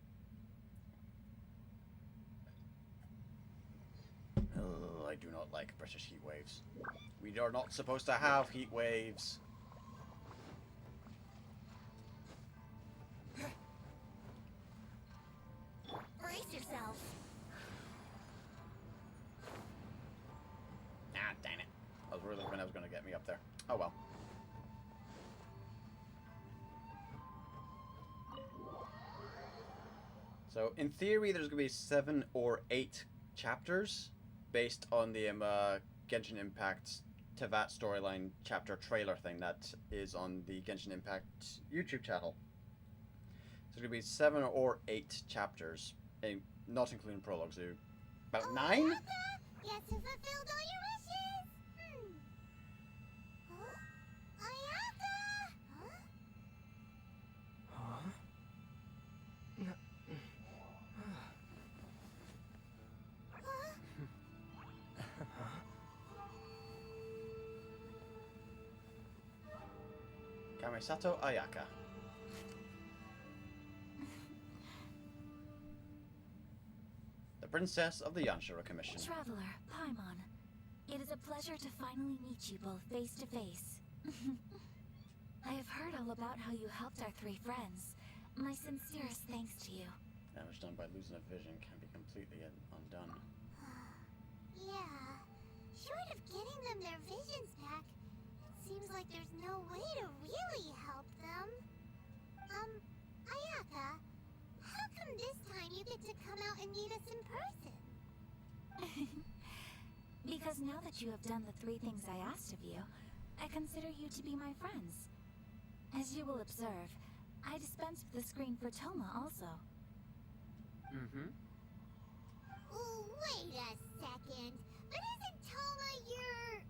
I do not like British heat waves. We are not supposed to have heat waves. Brace yourself. Ah, dang it. I was really hoping that was going to get me up there. Oh well. So, in theory, there's going to be 7 or 8 chapters based on the Genshin Impact Tevat storyline chapter trailer thing that is on the Genshin Impact YouTube channel. So, it's going to be 7 or 8 chapters, not including prologues. So about 9? Guess who fulfilled all your wishes? Huh? Ayaka! Huh? Kamisato Ayaka. The Princess of the Yanshiro Commission. Traveler, Paimon. It is a pleasure to finally meet you both face to face. I have heard all about how you helped our 3 friends. My sincerest thanks to you. Damage done by losing a vision can be completely undone. Yeah. Short of getting them their visions back, it seems like there's no way to really help them. Ayaka, how come this time you get to come out and meet us in person? Because now that you have done the 3 things I asked of you, I consider you to be my friends. As you will observe, I dispensed with the screen for Toma also. Mm-hmm. Oh, wait a second. But isn't Toma your,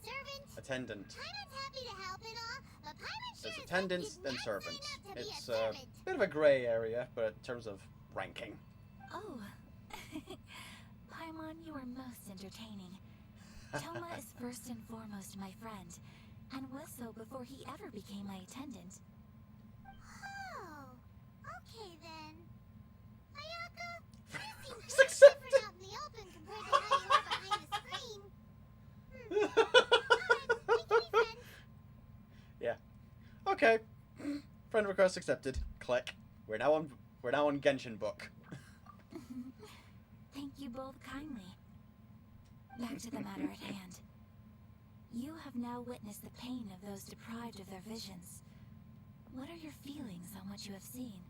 servant? Attendant. Paimon's happy to help and all, but Paimon sure There's as attendants, heck then did not servants. sign up to be It's a a servant. bit of a grey area, but in terms of ranking. Oh. Paimon, you are most entertaining. Toma is first and foremost my friend, and was so before he ever became my attendant. Oh, okay then. Ayaka, you seem It's pretty accepted. different out in the open compared to how you are behind the screen. Alright, we can be friends. Yeah. Okay. Friend request accepted. Click. We're now on Genshin book. Thank you both kindly. Back to the matter at hand. You have now witnessed the pain of those deprived of their visions. What are your feelings on what you have seen?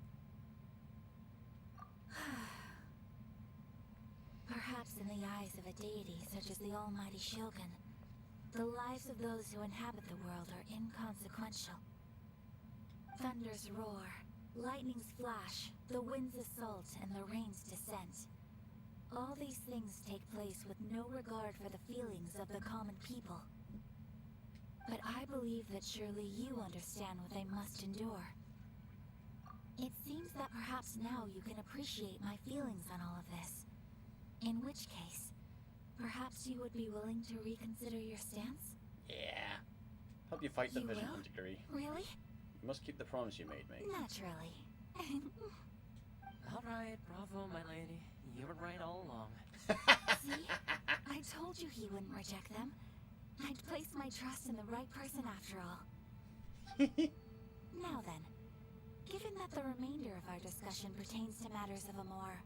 Perhaps in the eyes of a deity such as the almighty Shogun, the lives of those who inhabit the world are inconsequential. Thunders roar, lightnings flash, the winds assault, and the rains descend. All these things take place with no regard for the feelings of the common people. But I believe that surely you understand what they must endure. It seems that perhaps now you can appreciate my feelings on all of this. In which case, perhaps you would be willing to reconsider your stance? Yeah. Help you fight the You vision will? hunter degree. Really? You must keep the promise you made me. Naturally. Alright, bravo, my lady. You were right all along. See? I told you he wouldn't reject them. I'd placed my trust in the right person after all. Now then, given that the remainder of our discussion pertains to matters of a more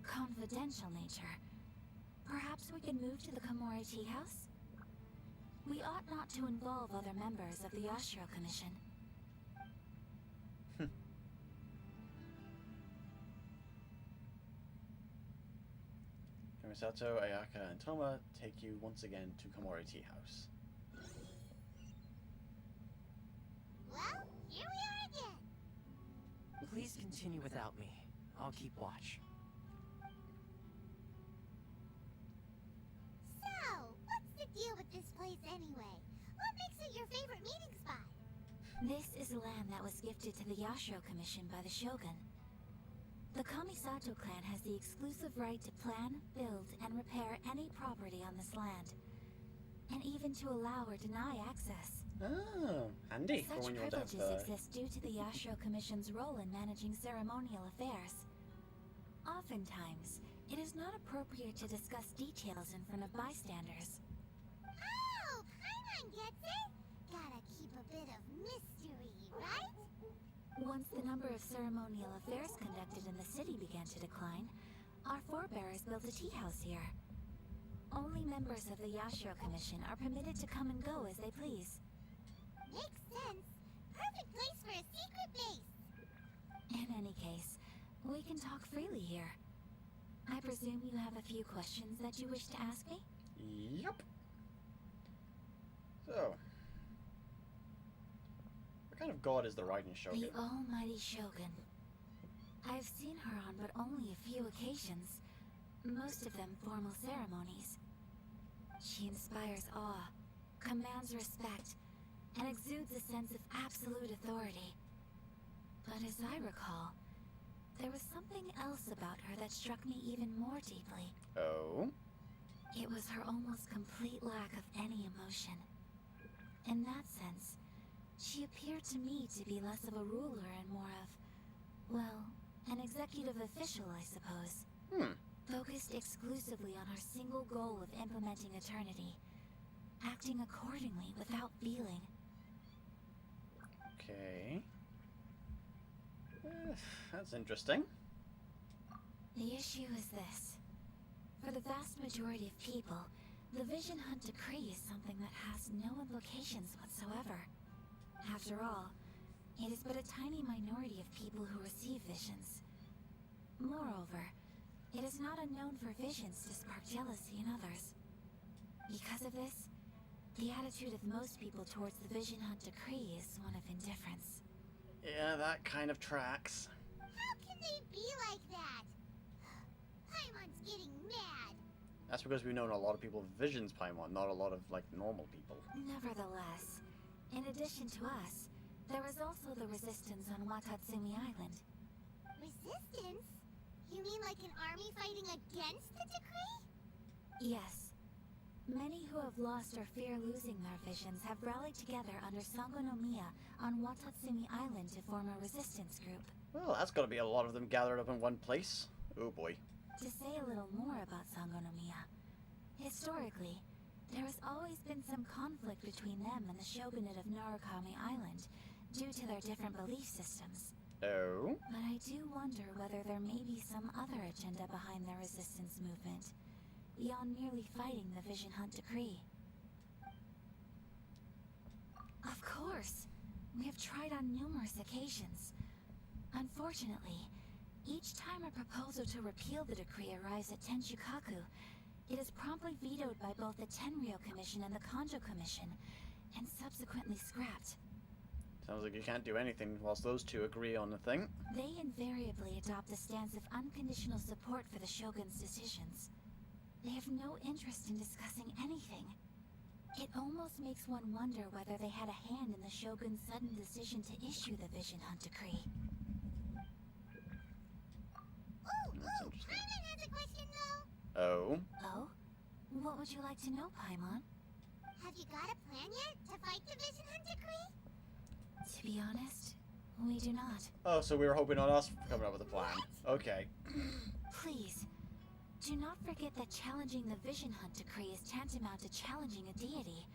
confidential nature, perhaps we could move to the Komori Tea House? We ought not to involve other members of the Ashro Commission. Misato, Ayaka, and Toma take you once again to Komori Tea House. Well, here we are again. Please continue without me. I'll keep watch. So, what's the deal with this place anyway? What makes it your favorite meeting spot? This is land that was gifted to the Ashro Commission by the Shogun. The Kamisato clan has the exclusive right to plan, build, and repair any property on this land. And even to allow or deny access. Oh, handy for Such when you want to have privileges exist due to the Ashro Commission's role in managing ceremonial affairs. Oftentimes, it is not appropriate to discuss details in front of bystanders. Oh, Paimon gets it. Gotta keep a bit of mystery, right? Once the number of ceremonial affairs conducted in the city began to decline, our forebears built a tea house here. Only members of the Ashro Commission are permitted to come and go as they please. Makes sense. Perfect place for a secret base. In any case, we can talk freely here. I presume you have a few questions that you wish to ask me? Yup. So, what kind of god is the riding Shogun? The almighty Shogun. I've seen her on but only a few occasions, most of them formal ceremonies. She inspires awe, commands respect, and exudes a sense of absolute authority. But as I recall, there was something else about her that struck me even more deeply. Oh? It was her almost complete lack of any emotion. In that sense, she appeared to me to be less of a ruler and more of, well, an executive official, I suppose. Focused exclusively on her single goal of implementing eternity, acting accordingly without feeling. Okay. That's interesting. The issue is this. For the vast majority of people, the vision hunt decree is something that has no implications whatsoever. After all, it is but a tiny minority of people who receive visions. Moreover, it is not unknown for visions to spark jealousy in others. Because of this, the attitude of most people towards the vision hunt decree is one of indifference. Yeah, that kind of tracks. How can they be like that? Paimon's getting mad. That's because we've known a lot of people with visions, Paimon, not a lot of, like, normal people. Nevertheless, in addition to us, there is also the resistance on Watatsumi Island. Resistance? You mean like an army fighting against the decree? Yes. Many who have lost or fear losing their visions have rallied together under Sangonomiya on Watatsumi Island to form a resistance group. Well, that's got to be a lot of them gathered up in one place. Oh boy. To say a little more about Sangonomiya, historically, there has always been some conflict between them and the shogunate of Narukami Island due to their different belief systems. Oh? But I do wonder whether there may be some other agenda behind the resistance movement, beyond merely fighting the Vision Hunt decree. Of course! We have tried on numerous occasions. Unfortunately, each time a proposal to repeal the decree arrives at Tenchukaku, it is promptly vetoed by both the Tenryou Commission and the Kanjo Commission, and subsequently scrapped. Sounds like you can't do anything whilst those two agree on a thing. They invariably adopt a stance of unconditional support for the Shogun's decisions. They have no interest in discussing anything. It almost makes one wonder whether they had a hand in the Shogun's sudden decision to issue the Vision Hunt decree. That's interesting. Paimon has a question though. Oh? Oh? What would you like to know, Paimon? Have you got a plan yet to fight the Vision Hunt decree? To be honest, we do not. Oh, so we were hoping on us coming up with a plan. Okay. Please, do not forget that challenging the Vision Hunt decree is tantamount to challenging a deity.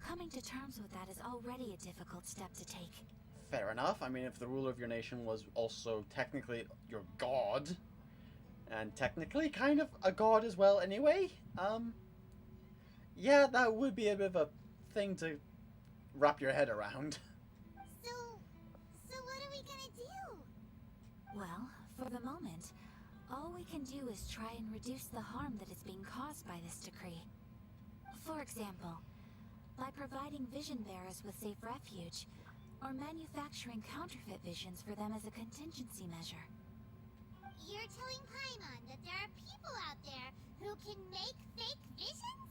Coming to terms with that is already a difficult step to take. Fair enough. I mean, if the ruler of your nation was also technically your god, and technically kind of a god as well anyway, yeah, that would be a bit of a thing to wrap your head around. So what are we gonna do? Well, for the moment, all we can do is try and reduce the harm that is being caused by this decree. For example, by providing vision bearers with safe refuge, or manufacturing counterfeit visions for them as a contingency measure. You're telling Paimon that there are people out there who can make fake visions?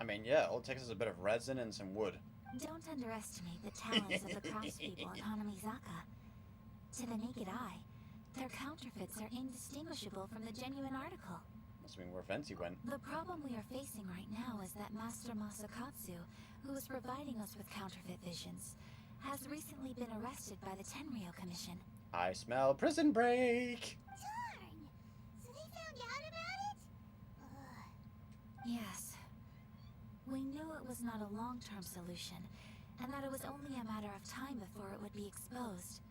I mean, yeah, all it takes is a bit of resin and some wood. Don't underestimate the talents of the craftspeople in Hanamizaka. To the naked eye, their counterfeits are indistinguishable from the genuine article. Must mean where Fancy went. The problem we are facing right now is that Master Masakatsu, who is providing us with counterfeit visions, has recently been arrested by the Tenryou Commission. I smell prison break! Darn! So they found out about it? Ugh. Yes. We knew it was not a long-term solution, and that it was only a matter of time before it would be exposed.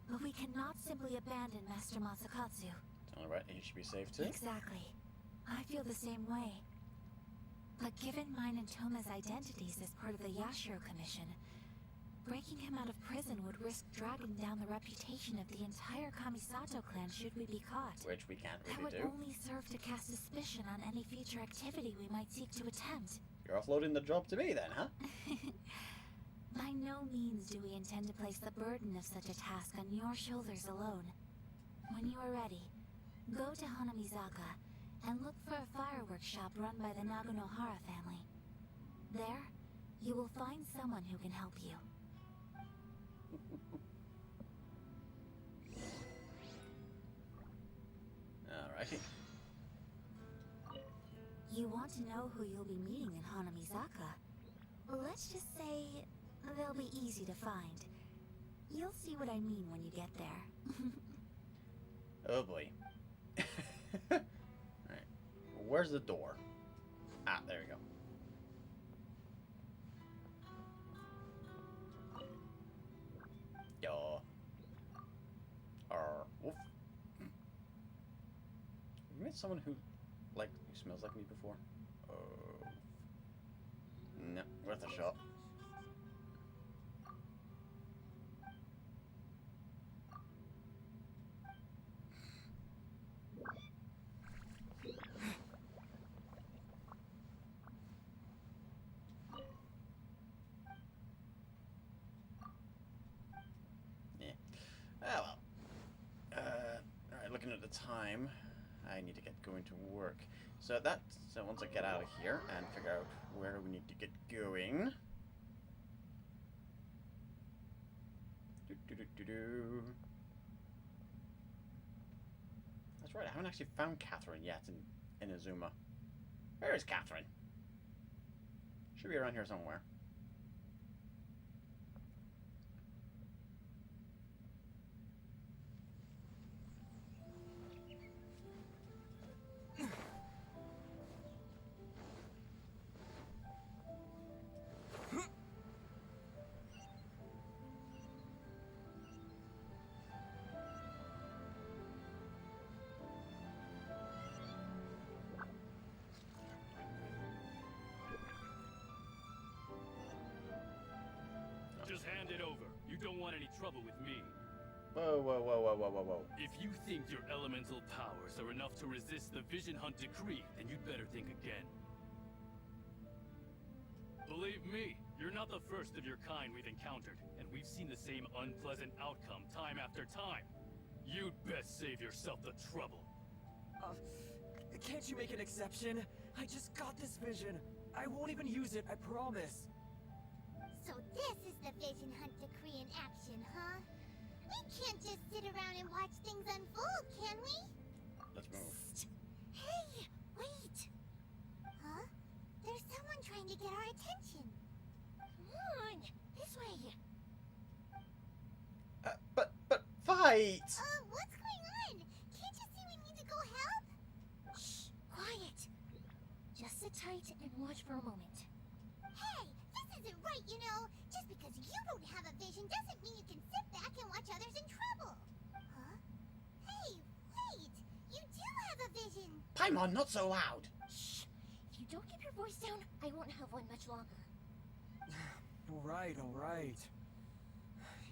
But we cannot simply abandon Master Masakatsu. Alright, he should be safe too. Exactly. I feel the same way. But given mine and Toma's identities as part of the Yashiro Commission, breaking him out of prison would risk dragging down the reputation of the entire Kamisato clan should we be caught. Which we can't That really would do. only serve to cast suspicion on any future activity we might seek to attempt. You're offloading the job to me then, huh? By no means do we intend to place the burden of such a task on your shoulders alone. When you are ready, go to Hanamizaka and look for a fireworks shop run by the Naganohara family. There, you will find someone who can help you. Alrighty. You want to know who you'll be meeting in Hanamizaka? Let's just say they'll be easy to find. You'll see what I mean when you get there. Oh boy. Alright. Where's the door? Ah, there we go. Yo. Woof. Have you met someone who smells like me before? Oh. No, worth a shot. Oh well. Alright, looking at the time, I need to get going to work. So once I get out of here and figure out where we need to get going. That's right, I haven't actually found Catherine yet in Inazuma. Where is Catherine? Should be around here somewhere. don't want any trouble with me. Whoa, whoa, whoa, whoa, whoa, whoa, whoa. If you think your elemental powers are enough to resist the Vision Hunt decree, then you'd better think again. Believe me, you're not the first of your kind we've encountered, and we've seen the same unpleasant outcome time after time. You'd best save yourself the trouble. Can't you make an exception? I just got this vision. I won't even use it, I promise. So this is the Vision Hunt decree in action, huh? We can't just sit around and watch things unfold, can we? Let's move. Psst. Hey, wait! Huh? There's someone trying to get our attention. Come on, this way. But fight! What's going on? Can't you see we need to go help? Shh, quiet. Just sit tight and watch for a moment. Hey, this isn't right, you know. Just because you don't have a vision doesn't mean you can sit back and watch others in trouble. Huh? Hey, wait! You do have a vision! Paimon, not so loud! Shh! If you don't keep your voice down, I won't have one much longer. Alright, alright.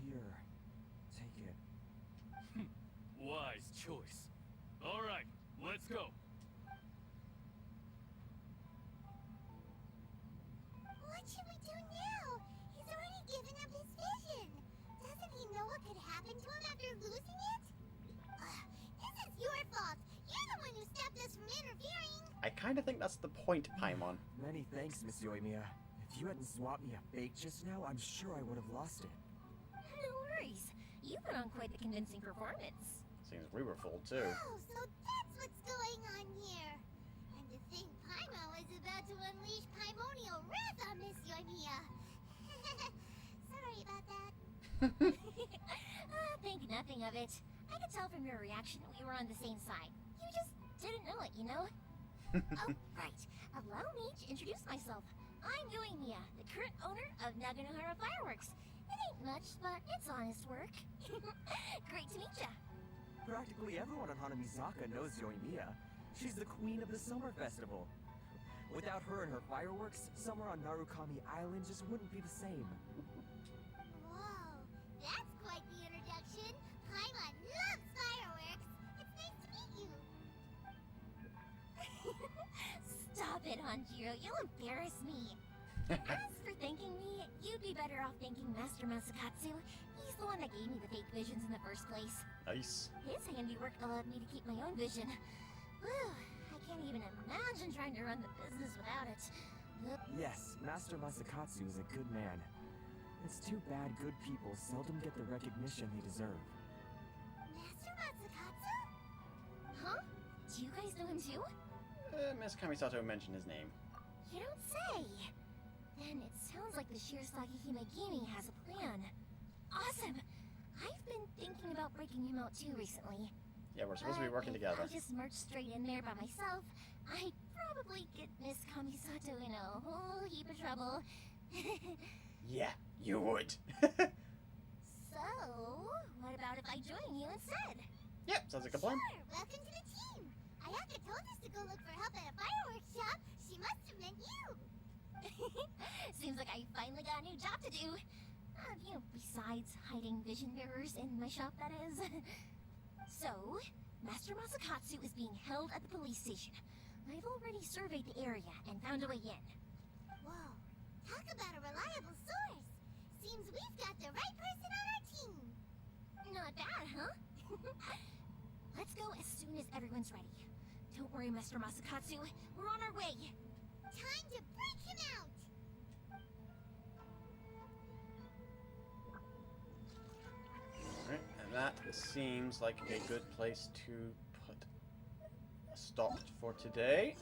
Here, take it. Wise choice. Alright, let's go. What should we do now? He's already given up his vision. Doesn't he know what could happen to him after losing it? This is your fault. You're the one who stopped us from interfering. I kind of think that's the point, Paimon. Many thanks, Miss Yoimiya. If you hadn't swapped me a fake just now, I'm sure I would have lost it. No worries. You put on quite the convincing performance. Seems we were fooled too. Oh, so that's what's going on here. And to think Paimon was about to unleash Paimonial wrath on Miss Yoimiya. Sorry about that. Think nothing of it. I could tell from your reaction we were on the same side. You just didn't know it, you know? Oh, right. Allow me to introduce myself. I'm Yoimiya, the current owner of Naganohara Fireworks. It ain't much, but it's honest work. Great to meet ya. Practically everyone on Hanamizaka knows Yoimiya. She's the queen of the summer festival. Without her and her fireworks, summer on Narukami Island just wouldn't be the same. Whoa, that's quite the introduction. Paimon loves fireworks. It's nice to meet you. Stop it, Hanjiro. You'll embarrass me. As for thanking me, you'd be better off thanking Master Masakatsu. He's the one that gave me the fake visions in the first place. Nice. His handiwork allowed me to keep my own vision. Whew, I can't even imagine trying to run the business without it. Yes, Master Masakatsu is a good man. It's too bad good people seldom get the recognition they deserve. Master Matsukatsu? Huh? Do you guys know him too? Miss Kamisato mentioned his name. You don't say. Then it sounds like the Shirazaki Himegimi has a plan. Awesome! I've been thinking about breaking him out too recently. Yeah, we're supposed to be working together. If I just marched straight in there by myself, I'd probably get Miss Kamisato in a whole heap of trouble. Yeah, you would. So, what about if I join you instead? Yep, sounds like a plan. Sure, welcome to the team. Ayaka told us to go look for help at a fireworks shop. She must have meant you. Seems like I finally got a new job to do. Besides hiding vision bearers in my shop, that is. So, Master Masakatsu is being held at the police station. I've already surveyed the area and found a way in. Whoa, talk about a reliable source. Seems we've got the right person on our team. Not bad, huh? Let's go as soon as everyone's ready. Don't worry, Master Masakatsu. We're on our way. Time to break him out. Alright, and that seems like a good place to put a stop for today.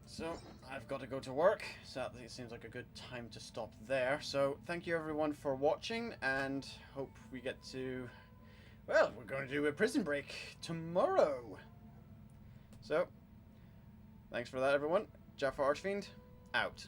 So, I've got to go to work, so it seems like a good time to stop there. So, thank you everyone for watching, and hope we get to... Well, we're going to do a prison break tomorrow. So, thanks for that everyone. JaffaArchfiend, out.